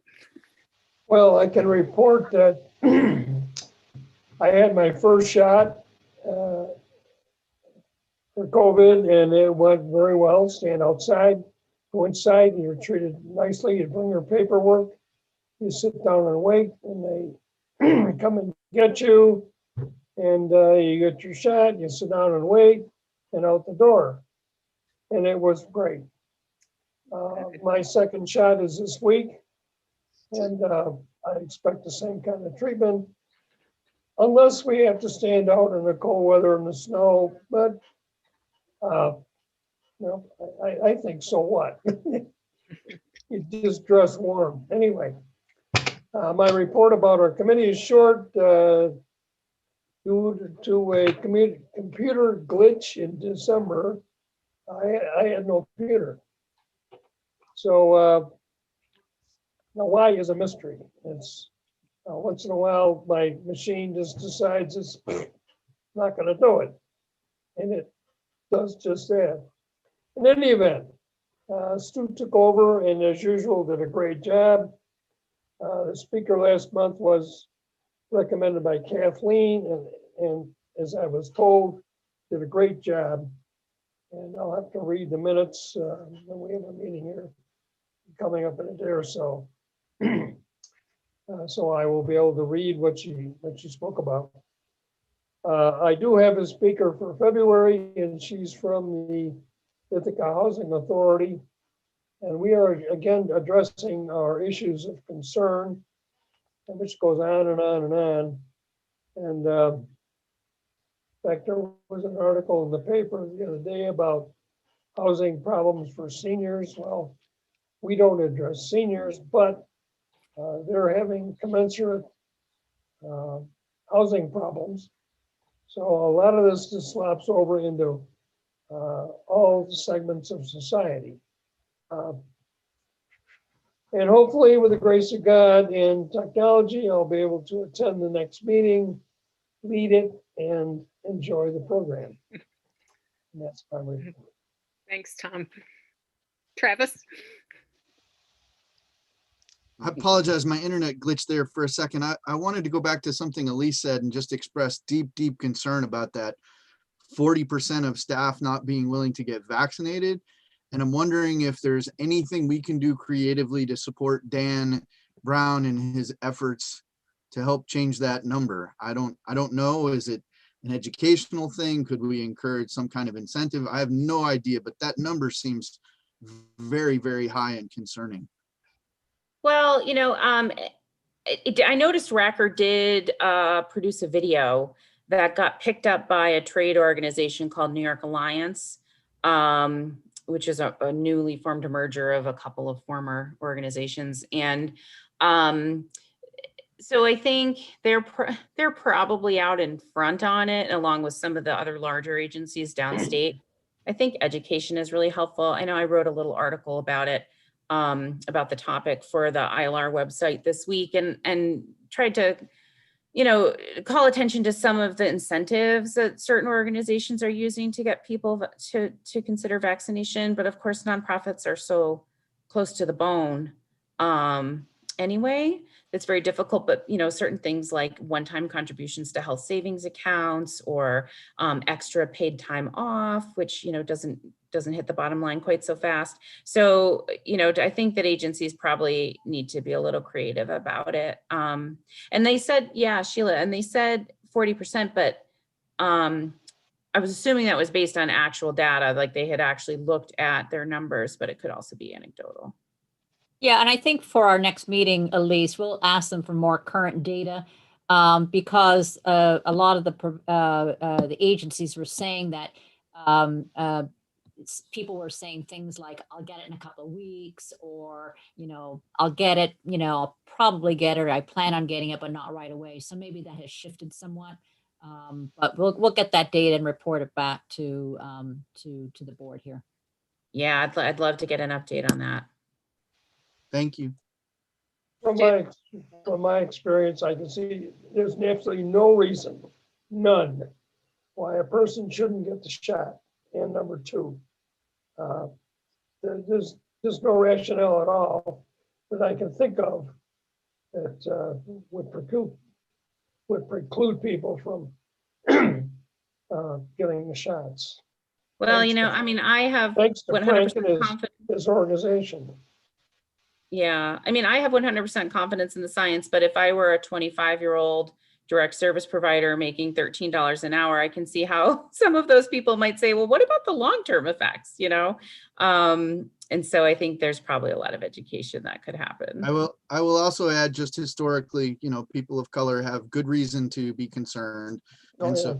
Well, I can report that I had my first shot for COVID, and it went very well. Stand outside, go inside, you're treated nicely. You bring your paperwork, you sit down and wait, and they come and get you, and you get your shot, you sit down and wait, and out the door. And it was great. My second shot is this week, and I expect the same kind of treatment, unless we have to stand out in the cold weather and the snow. But I think so what? You just dress warm. Anyway, my report about our committee is short due to a computer glitch in December. I had no computer. So now why is a mystery. It's once in a while my machine just decides it's not going to do it, and it does just that. In any event, Stu took over and as usual did a great job. The speaker last month was recommended by Kathleen, and as I was told, did a great job. And I'll have to read the minutes when we have a meeting here coming up in a day or so. So I will be able to read what she spoke about. I do have a speaker for February, and she's from the Ithaca Housing Authority. And we are again addressing our issues of concern, and which goes on and on and on. And in fact, there was an article in the paper the other day about housing problems for seniors. Well, we don't address seniors, but they're having commensurate housing problems. So a lot of this just slops over into all segments of society. And hopefully with the grace of God and technology, I'll be able to attend the next meeting, lead it, and enjoy the program. And that's my report. Thanks, Tom. Travis? I apologize, my internet glitched there for a second. I wanted to go back to something Elise said and just express deep concern about that 40% of staff not being willing to get vaccinated. And I'm wondering if there's anything we can do creatively to support Dan Brown and his efforts to help change that number. I don't know. Is it an educational thing? Could we encourage some kind of incentive? I have no idea, but that number seems very high and concerning. Well, I noticed Racker did produce a video that got picked up by a trade organization called New York Alliance, which is a newly formed merger of a couple of former organizations. And so I think they're probably out in front on it, along with some of the other larger agencies downstate. I think education is really helpful. I know I wrote a little article about it, about the topic for the ILR website this week, and tried to you know, call attention to some of the incentives that certain organizations are using to get people to consider vaccination. But of course, nonprofits are so close to the bone anyway. It's very difficult, but you know, certain things like one-time contributions to health savings accounts or extra paid time off, which, you know, doesn't hit the bottom line quite so fast. So, you know, I think that agencies probably need to be a little creative about it. And they said, yeah, Sheila, and they said 40%, but I was assuming that was based on actual data, like they had actually looked at their numbers, but it could also be anecdotal. Yeah, and I think for our next meeting, Elise, we'll ask them for more current data because a lot of the agencies were saying that people were saying things like, I'll get it in a couple of weeks, or, you know, I'll get it, you know, I'll probably get it, I plan on getting it, but not right away. So maybe that has shifted somewhat. But we'll get that data and report it back to the board here. Yeah, I'd love to get an update on that. Thank you. From my experience, I can see there's absolutely no reason, none, why a person shouldn't get the shot. And number two, there's no rationale at all that I can think of that would preclude people from getting the shots. Well, you know, I mean, I have 100% confidence in his organization. Yeah, I mean, I have 100% confidence in the science, but if I were a 25-year-old direct service provider making $13 an hour, I can see how some of those people might say, well, what about the long-term effects, you know? And so I think there's probably a lot of education that could happen. I will also add, just historically, you know, people of color have good reason to be concerned. And so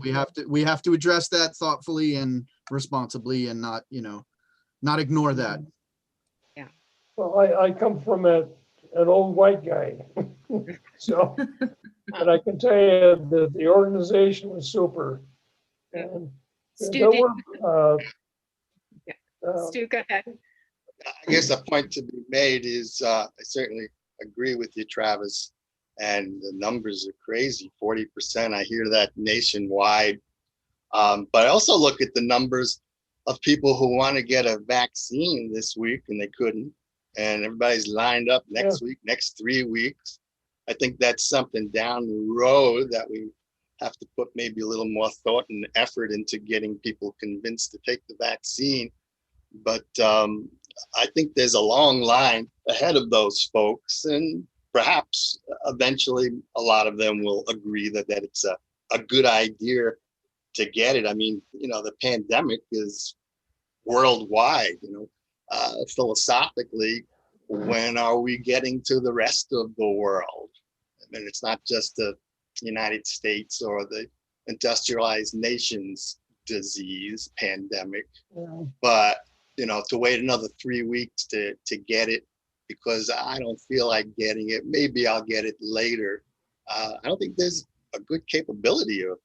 we have to address that thoughtfully and responsibly and not, you know, not ignore that. Yeah. Well, I come from an old white guy. So, but I can tell you that the organization was super. And Stu, there were, Stu, go ahead. I guess a point to be made is I certainly agree with you, Travis, and the numbers are crazy, 40%. I hear that nationwide. But I also look at the numbers of people who want to get a vaccine this week and they couldn't. And everybody's lined up next week, next 3 weeks. I think that's something down the road that we have to put maybe a little more thought and effort into getting people convinced to take the vaccine. But I think there's a long line ahead of those folks, and perhaps eventually a lot of them will agree that it's a good idea to get it. I mean, you know, the pandemic is worldwide, you know. Philosophically, when are we getting to the rest of the world? I mean, it's not just the United States or the industrialized nations disease pandemic, but you know, to wait another 3 weeks to get it because I don't feel like getting it. Maybe I'll get it later. I don't think there's a good capability of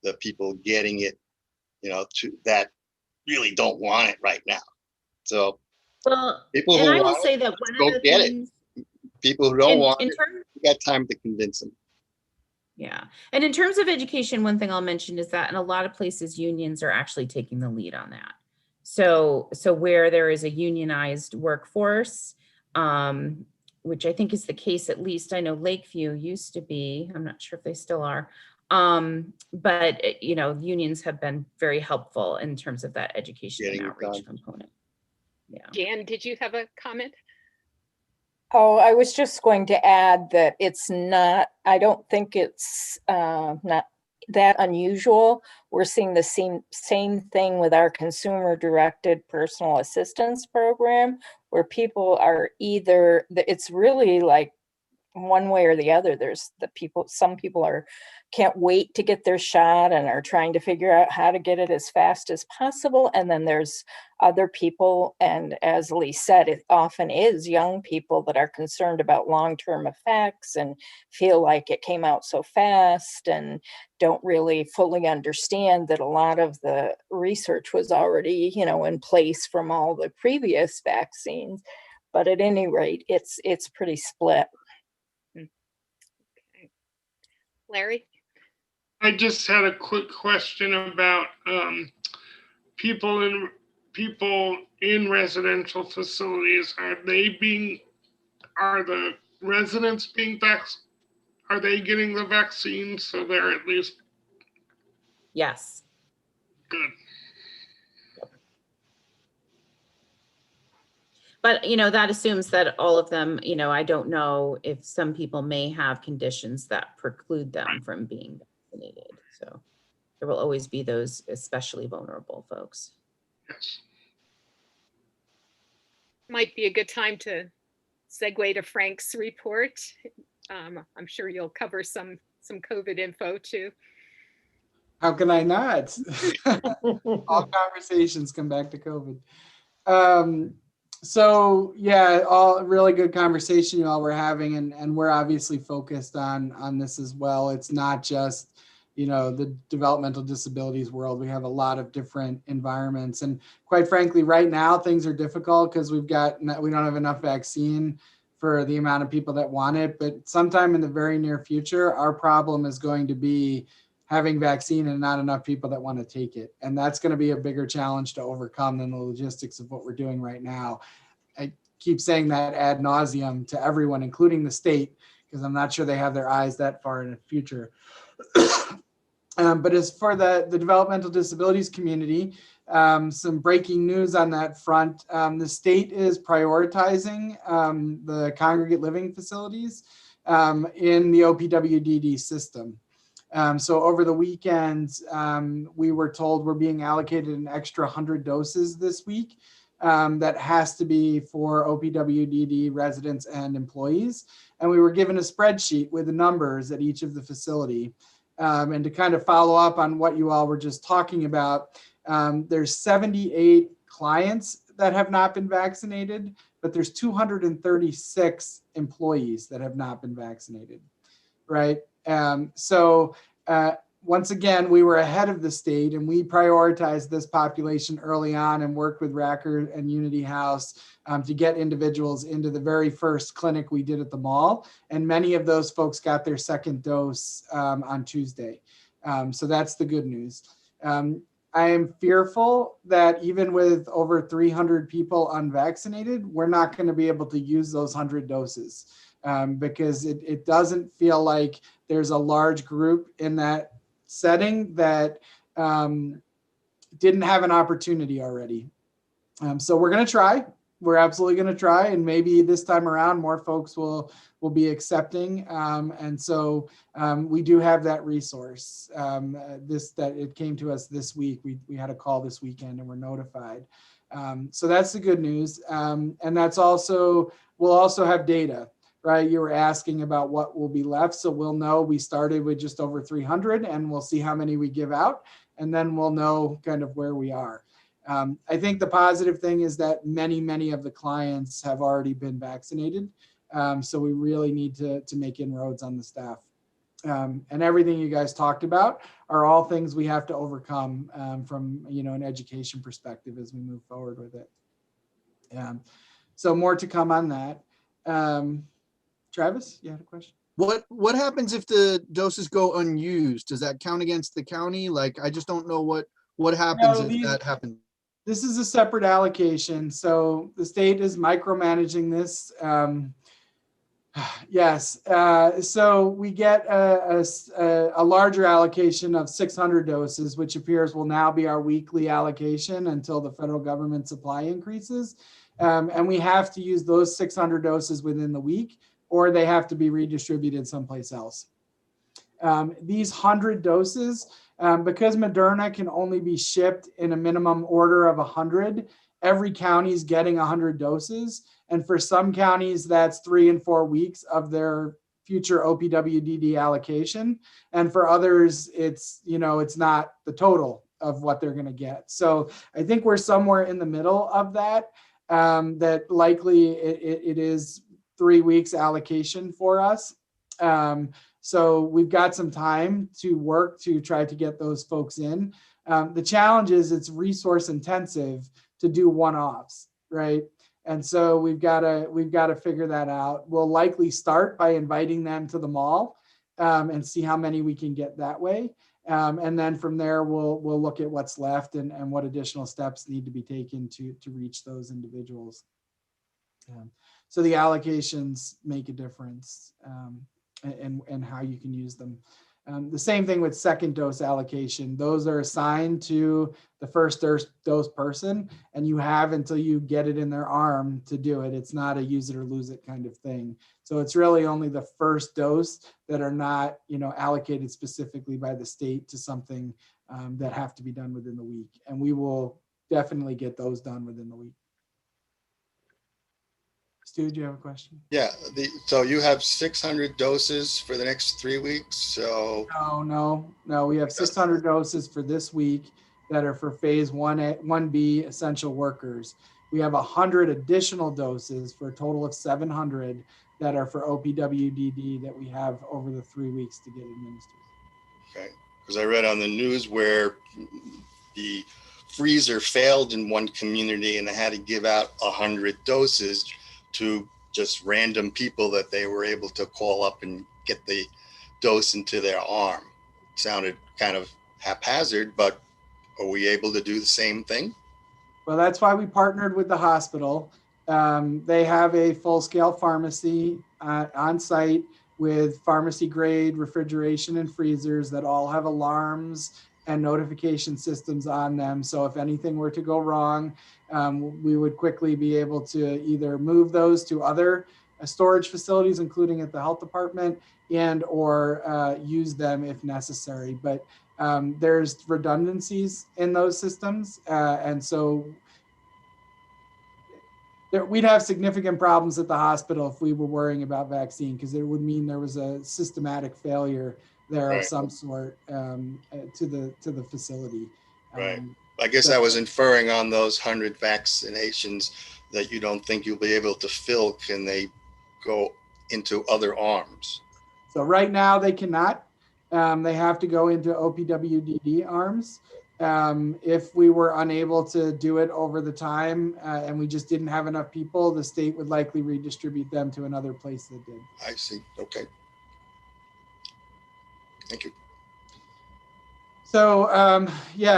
the people getting it, you know, that really don't want it right now. So well, people who and I will want say it, that let's one go of the get things, it. People who don't want it, terms, we got time to convince them. Yeah. And in terms of education, one thing I'll mention is that in a lot of places, unions are actually taking the lead on that. So where there is a unionized workforce, which I think is the case, at least I know Lakeview used to be, I'm not sure if they still are. But you know, unions have been very helpful in terms of that education and outreach component. Yeah. Jan, did you have a comment? Oh, I was just going to add that it's not, I don't think it's not that unusual. We're seeing the same thing with our consumer directed personal assistance program, where people are either, it's really like one way or the other. There's some people can't wait to get their shot and are trying to figure out how to get it as fast as possible. And then there's other people, and as Lee said, it often is young people that are concerned about long-term effects and feel like it came out so fast and don't really fully understand that a lot of the research was already, you know, in place from all the previous vaccines. But at any rate, it's pretty split. Larry? I just had a quick question about people in residential facilities. Are the residents being vaccinated? Are they getting the vaccine so they're at least Yes. good? But, you know, that assumes that all of them, you know, I don't know if some people may have conditions that preclude them from being vaccinated. So there will always be those especially vulnerable folks. Yes. Might be a good time to segue to Frank's report. I'm sure you'll cover some COVID info too. How can I not? All conversations come back to COVID. So yeah, all really good conversation you all were having, and we're obviously focused on this as well. It's not just, you know, the developmental disabilities world. We have a lot of different environments, and quite frankly, right now things are difficult because we don't have enough vaccine for the amount of people that want it. But sometime in the very near future, our problem is going to be having vaccine and not enough people that want to take it. And that's going to be a bigger challenge to overcome than the logistics of what we're doing right now. I keep saying that ad nauseum to everyone, including the state, because I'm not sure they have their eyes that far in the future. But as for the developmental disabilities community, some breaking news on that front. The state is prioritizing the congregate living facilities in the OPWDD system. So over the weekend, we were told we're being allocated an extra 100 doses this week. That has to be for OPWDD residents and employees. And we were given a spreadsheet with the numbers at each of the facility. And to kind of follow up on what you all were just talking about, there's 78 clients that have not been vaccinated, but there's 236 employees that have not been vaccinated, right? Once again, we were ahead of the state, and we prioritized this population early on and worked with Racker and Unity House to get individuals into the very first clinic we did at the mall. And many of those folks got their second dose on Tuesday. So that's the good news. I am fearful that even with over 300 people unvaccinated, we're not going to be able to use those 100 doses because it doesn't feel like there's a large group in that setting that didn't have an opportunity already. So we're going to try. We're absolutely going to try, and maybe this time around more folks will be accepting. And so we do have that resource. That it came to us this week. We had a call this weekend and we're notified. So that's the good news. And that's also, we'll also have data, right? You were asking about what will be left. So we'll know we started with just over 300 and we'll see how many we give out. And then we'll know kind of where we are. I think the positive thing is that many of the clients have already been vaccinated. So we really need to make inroads on the staff. And everything you guys talked about are all things we have to overcome from, you know, an education perspective as we move forward with it. So more to come on that. Travis, you had a question? What happens if the doses go unused? Does that count against the county? Like, I just don't know what happens if that happens. This is a separate allocation. So the state is micromanaging this. Yes. So we get a larger allocation of 600 doses, which appears will now be our weekly allocation until the federal government supply increases. And we have to use those 600 doses within the week, or they have to be redistributed someplace else. These 100 doses, because Moderna can only be shipped in a minimum order of 100, every county is getting 100 doses. And for some counties, that's 3 and 4 weeks of their future OPWDD allocation. And for others, it's, you know, it's not the total of what they're going to get. So I think we're somewhere in the middle of that, that likely it is 3 weeks allocation for us. So we've got some time to work to try to get those folks in. The challenge is it's resource intensive to do one-offs, right? And so we've got to figure that out. We'll likely start by inviting them to the mall and see how many we can get that way. And then from there, we'll look at what's left and what additional steps need to be taken to reach those individuals. So the allocations make a difference, and how you can use them. The same thing with second dose allocation. Those are assigned to the first dose person, and you have until you get it in their arm to do it. It's not a use it or lose it kind of thing. So it's really only the first dose that are not, allocated specifically by the state to something that have to be done within the week. And we will definitely get those done within the week. Stu, do you have a question? Yeah, so you have 600 doses for the next 3 weeks, so. No, we have 600 doses for this week that are for phase 1B essential workers. We have 100 additional doses for a total of 700 that are for OPWDD that we have over the 3 weeks to get administered. Okay, because I read on the news where the freezer failed in one community and they had to give out 100 doses to just random people that they were able to call up and get the dose into their arm. It sounded kind of haphazard, but are we able to do the same thing? Well, that's why we partnered with the hospital. They have a full-scale pharmacy on site with pharmacy grade refrigeration and freezers that all have alarms and notification systems on them. So if anything were to go wrong, we would quickly be able to either move those to other storage facilities, including at the health department, and or use them if necessary. But there's redundancies in those systems. And so we'd have significant problems at the hospital if we were worrying about vaccine, because it would mean there was a systematic failure there of some sort to the facility. Right. I guess I was inferring on those 100 vaccinations that you don't think you'll be able to fill. Can they go into other arms? So right now they cannot. They have to go into OPWDD arms. If we were unable to do it over the time and we just didn't have enough people, the state would likely redistribute them to another place that did. I see. Okay. Thank you. So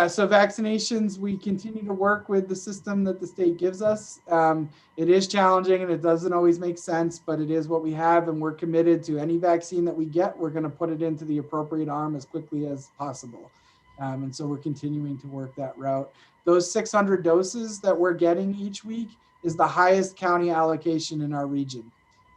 so vaccinations, we continue to work with the system that the state gives us. It is challenging and it doesn't always make sense, but it is what we have, and we're committed to any vaccine that we get, we're going to put it into the appropriate arm as quickly as possible. And so we're continuing to work that route. Those 600 doses that we're getting each week is the highest county allocation in our region.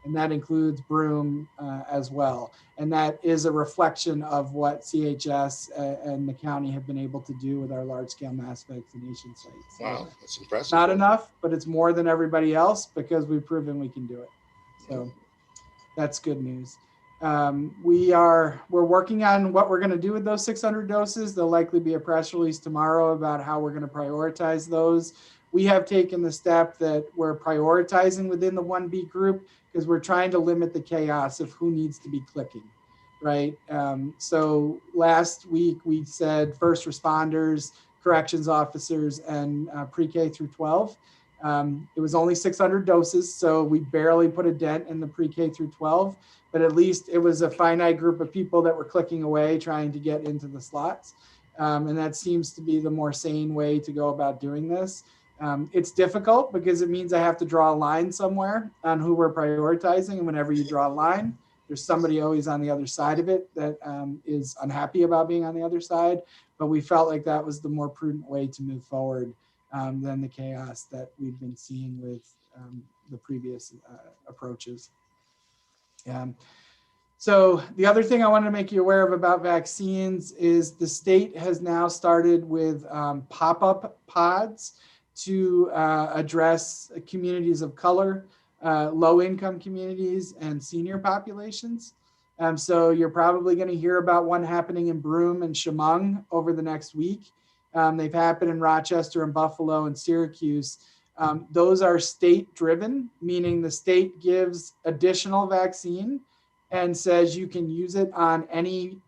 And that includes Broome as well. And that is a reflection of what CHS and the county have been able to do with our large scale mass vaccination sites. Wow, that's impressive. Not enough, but it's more than everybody else because we've proven we can do it. So that's good news. We're working on what we're going to do with those 600 doses. There'll likely be a press release tomorrow about how we're going to prioritize those. We have taken the step that we're prioritizing within the 1B group because we're trying to limit the chaos of who needs to be clicking, right? So last week we said first responders, corrections officers, and pre-K through 12. It was only 600 doses, so we barely put a dent in the pre-K through 12, but at least it was a finite group of people that were clicking away trying to get into the slots. And that seems to be the more sane way to go about doing this. It's difficult because it means I have to draw a line somewhere on who we're prioritizing. And whenever you draw a line, there's somebody always on the other side of it that is unhappy about being on the other side. But we felt like that was the more prudent way to move forward than the chaos that we've been seeing with the previous approaches. So the other thing I wanted to make you aware of about vaccines is the state has now started with pop-up pods to address communities of color, low-income communities, and senior populations. So you're probably going to hear about one happening in Broome and Chemung over the next week. They've happened in Rochester and Buffalo and Syracuse. Those are state-driven, meaning the state gives additional vaccine and says you can use it on any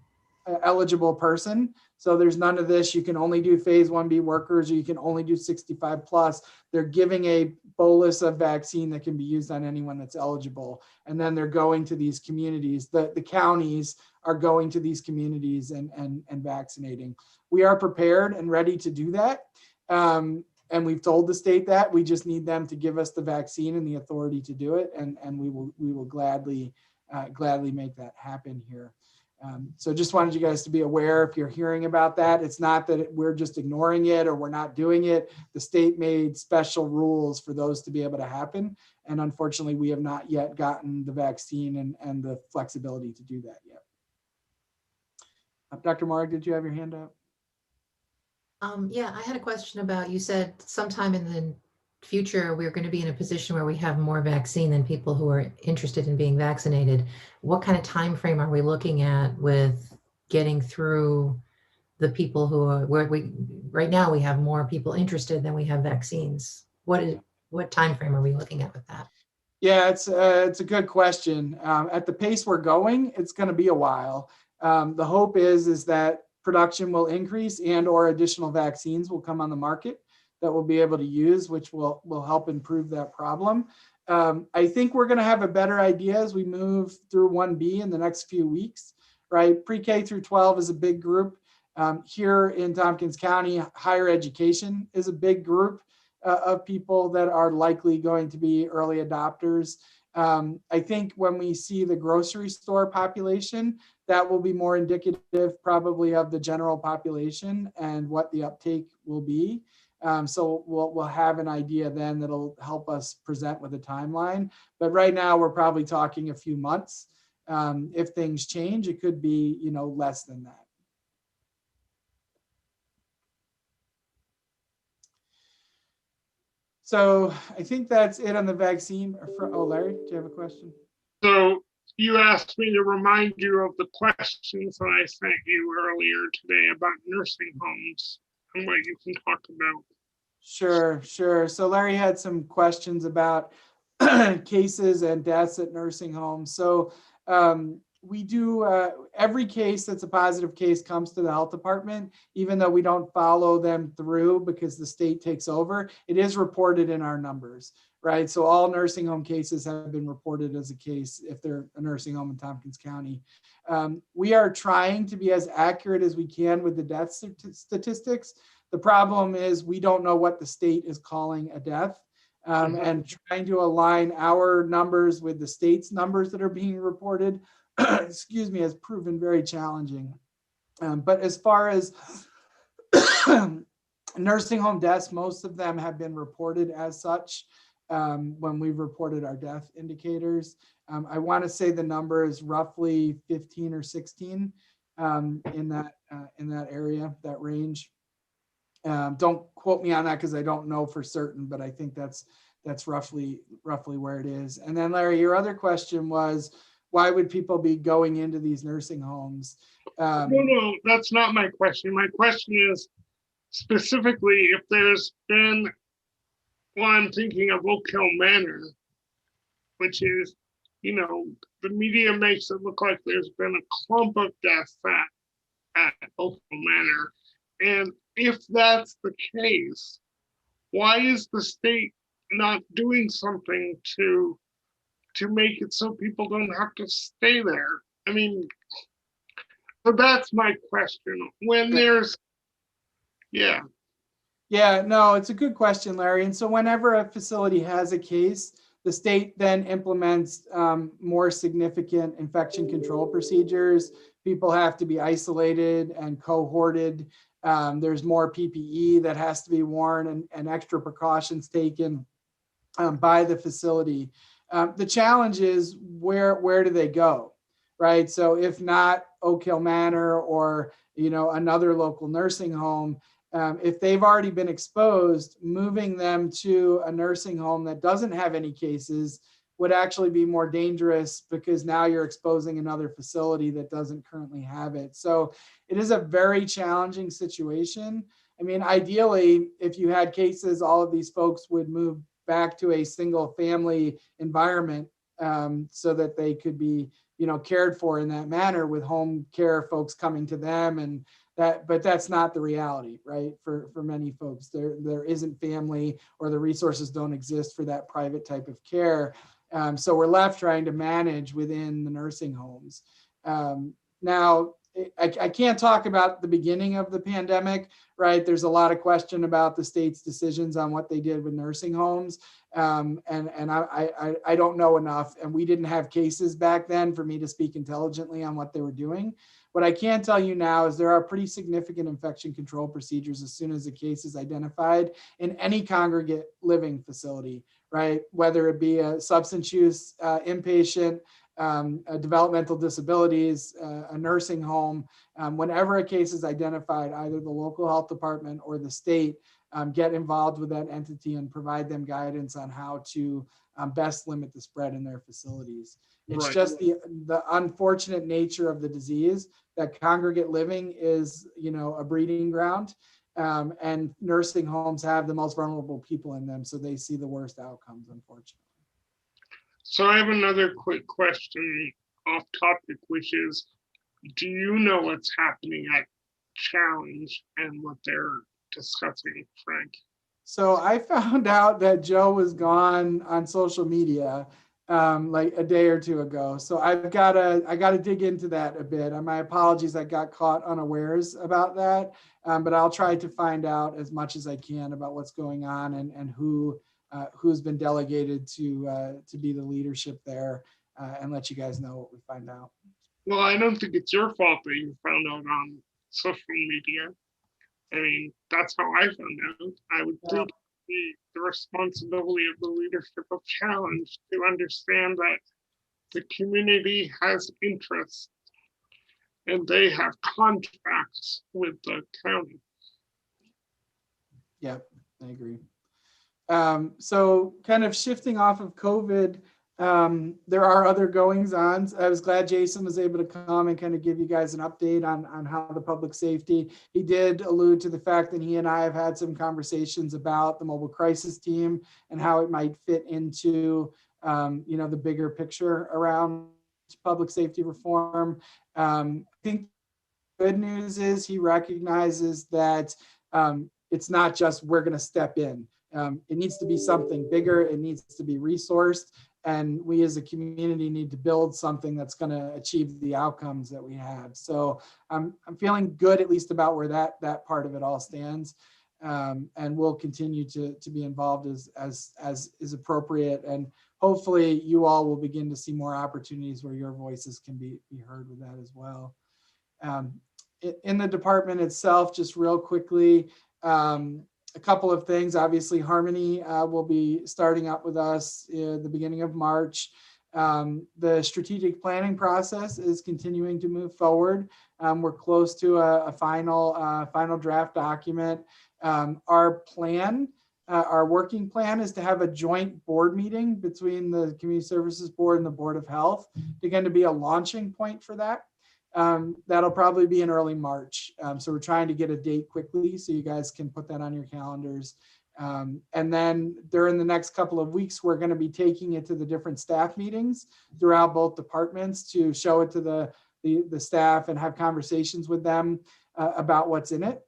eligible person. So there's none of this. You can only do phase 1B workers, or you can only do 65 plus. They're giving a bolus of vaccine that can be used on anyone that's eligible. And then they're going to these communities. The counties are going to these communities and vaccinating. We are prepared and ready to do that. And we've told the state that we just need them to give us the vaccine and the authority to do it. And we will gladly make that happen here. So just wanted you guys to be aware if you're hearing about that. It's not that we're just ignoring it or we're not doing it. The state made special rules for those to be able to happen. And unfortunately, we have not yet gotten the vaccine and the flexibility to do that yet. Dr. Marg, did you have your hand up? Yeah, I had a question about, you said sometime in the future, we're going to be in a position where we have more vaccine than people who are interested in being vaccinated. What kind of time frame are we looking at with getting through the people who are, right now we have more people interested than we have vaccines. What time frame are we looking at with that? Yeah, it's a good question. At the pace we're going, it's going to be a while. The hope is that production will increase and or additional vaccines will come on the market that we'll be able to use, which will help improve that problem. I think we're going to have a better idea as we move through 1B in the next few weeks, right? Pre-K through 12 is a big group. Here in Tompkins County, higher education is a big group of people that are likely going to be early adopters. I think when we see the grocery store population, that will be more indicative probably of the general population and what the uptake will be. So we'll have an idea then that'll help us present with a timeline. But right now we're probably talking a few months. If things change, it could be, less than that. So I think that's it on the vaccine. Oh, Larry, do you have a question? So you asked me to remind you of the questions that I sent you earlier today about nursing homes and what you can talk about. Sure. So Larry had some questions about cases and deaths at nursing homes. So we do, every case that's a positive case comes to the health department, even though we don't follow them through because the state takes over. It is reported in our numbers, right? So all nursing home cases have been reported as a case if they're a nursing home in Tompkins County. We are trying to be as accurate as we can with the death statistics. The problem is we don't know what the state is calling a death. And trying to align our numbers with the state's numbers that are being reported, excuse me, has proven very challenging. But as far as nursing home deaths, most of them have been reported as such when we've reported our death indicators. I want to say the number is roughly 15 or 16 in that area, that range. Don't quote me on that because I don't know for certain, but I think that's roughly where it is. And then Larry, your other question was, why would people be going into these nursing homes? No, that's not my question. My question is specifically if there's been, well, I'm thinking of Oak Hill Manor, which is, the media makes it look like there's been a clump of deaths at Oak Hill Manor. And if that's the case, why is the state not doing something to make it so people don't have to stay there? I mean, so that's my question. When there's, yeah. Yeah, no, it's a good question, Larry. And so whenever a facility has a case, the state then implements more significant infection control procedures. People have to be isolated and cohorted. There's more PPE that has to be worn and extra precautions taken by the facility. The challenge is where do they go, right? So if not Oak Hill Manor or another local nursing home, if they've already been exposed, moving them to a nursing home that doesn't have any cases would actually be more dangerous because now you're exposing another facility that doesn't currently have it. So it is a very challenging situation. I mean, ideally, if you had cases, all of these folks would move back to a single family environment so that they could be, cared for in that manner with home care folks coming to them and but that's not the reality, right? For many folks, there isn't family, or the resources don't exist for that private type of care. So we're left trying to manage within the nursing homes. Now, I can't talk about the beginning of the pandemic, right? There's a lot of question about the state's decisions on what they did with nursing homes. And I don't know enough, and we didn't have cases back then for me to speak intelligently on what they were doing. What I can tell you now is there are pretty significant infection control procedures as soon as a case is identified in any congregate living facility, right? Whether it be a substance use inpatient, developmental disabilities, a nursing home, whenever a case is identified, either the local health department or the state get involved with that entity and provide them guidance on how to best limit the spread in their facilities. It's Right. just the unfortunate nature of the disease that congregate living is, a breeding ground, and nursing homes have the most vulnerable people in them, so they see the worst outcomes, unfortunately. So I have another quick question off topic, which is, do you know what's happening at Challenge and what they're discussing, Frank? So I found out that Joe was gone on social media like a day or two ago. So I gotta dig into that a bit. And my apologies, I got caught unawares about that. But I'll try to find out as much as I can about what's going on and who's been delegated to be the leadership there, and let you guys know what we find out. Well, I don't think it's your fault that you found out on social media. I mean, that's how I found out. I would think the responsibility of the leadership of Challenge to understand that the community has interests and they have contracts with the county. Yep, I agree. So kind of shifting off of COVID, there are other goings on. I was glad Jason was able to come and kind of give you guys an update on how the public safety. He did allude to the fact that he and I have had some conversations about the mobile crisis team and how it might fit into, the bigger picture around public safety reform. I think the good news is he recognizes that it's not just we're going to step in. It needs to be something bigger. It needs to be resourced. And we as a community need to build something that's going to achieve the outcomes that we have. So I'm feeling good, at least about where that part of it all stands. And we'll continue to be involved as is appropriate. And hopefully you all will begin to see more opportunities where your voices can be heard with that as well. In the department itself, just real quickly, a couple of things. Obviously, Harmony will be starting up with us in the beginning of March. The strategic planning process is continuing to move forward. We're close to a final draft document. Our working plan is to have a joint board meeting between the Community Services Board and the Board of Health. They're going to be a launching point for that. That'll probably be in early March. So we're trying to get a date quickly so you guys can put that on your calendars. And then during the next couple of weeks, we're going to be taking it to the different staff meetings throughout both departments to show it to the staff and have conversations with them about what's in it.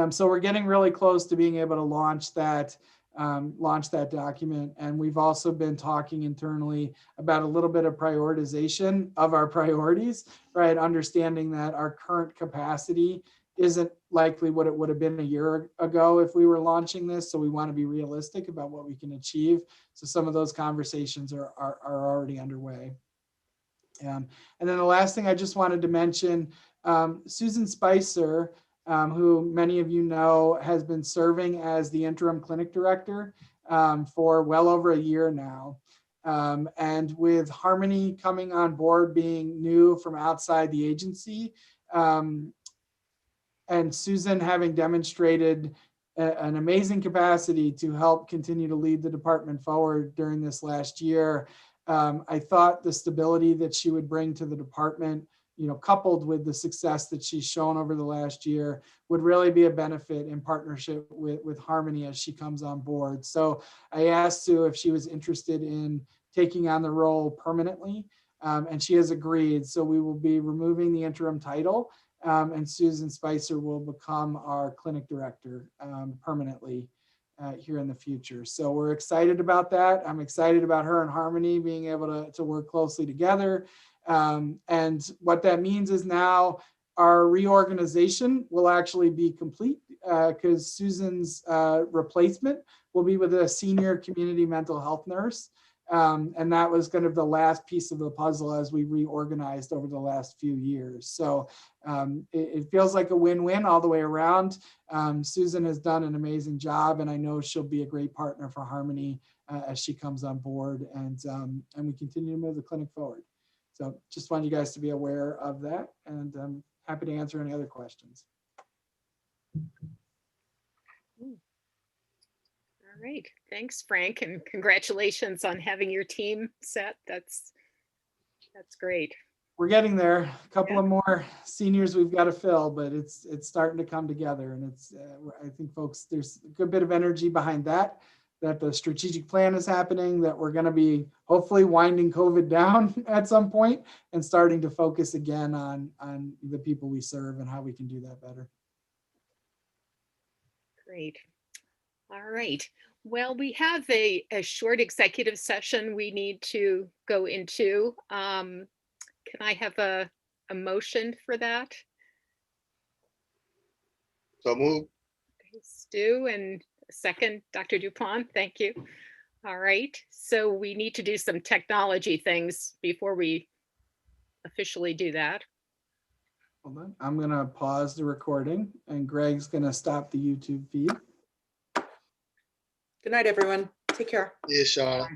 So we're getting really close to being able to launch that document. And we've also been talking internally about a little bit of prioritization of our priorities, right? Understanding that our current capacity isn't likely what it would have been a year ago if we were launching this. So we want to be realistic about what we can achieve. So some of those conversations are already underway. And then the last thing I just wanted to mention, Susan Spicer, who many of you know has been serving as the interim clinic director for well over a year now. And with Harmony coming on board, being new from outside the agency, and Susan having demonstrated an amazing capacity to help continue to lead the department forward during this last year, I thought the stability that she would bring to the department, coupled with the success that she's shown over the last year, would really be a benefit in partnership with Harmony as she comes on board. So I asked Sue if she was interested in taking on the role permanently, and she has agreed. So we will be removing the interim title And Susan Spicer will become our clinic director permanently here in the future. So we're excited about that. I'm excited about her and Harmony being able to work closely together. And what that means is now our reorganization will actually be complete because Susan's replacement will be with a senior community mental health nurse. And that was kind of the last piece of the puzzle as we reorganized over the last few years. So it feels like a win-win all the way around. Susan has done an amazing job, and I know she'll be a great partner for Harmony as she comes on board, and we continue to move the clinic forward. So just want you guys to be aware of that, and I'm happy to answer any other questions. All right, thanks, Frank, and congratulations on having your team set. That's great. We're getting there. A couple of more seniors we've got to fill, but it's starting to come together, and it's I think folks, there's a good bit of energy behind that the strategic plan is happening, that we're going to be hopefully winding COVID down at some point and starting to focus again on the people we serve and how we can do that better. Great. All right. Well, we have a short executive session we need to go into. Can I have a motion for that? So move. Stu, and second, Dr. Dupont, thank you. All right, so we need to do some technology things before we officially do that. Hold on. I'm going to pause the recording, and Greg's going to stop the YouTube feed. Good night, everyone. Take care. Yeah, Sean.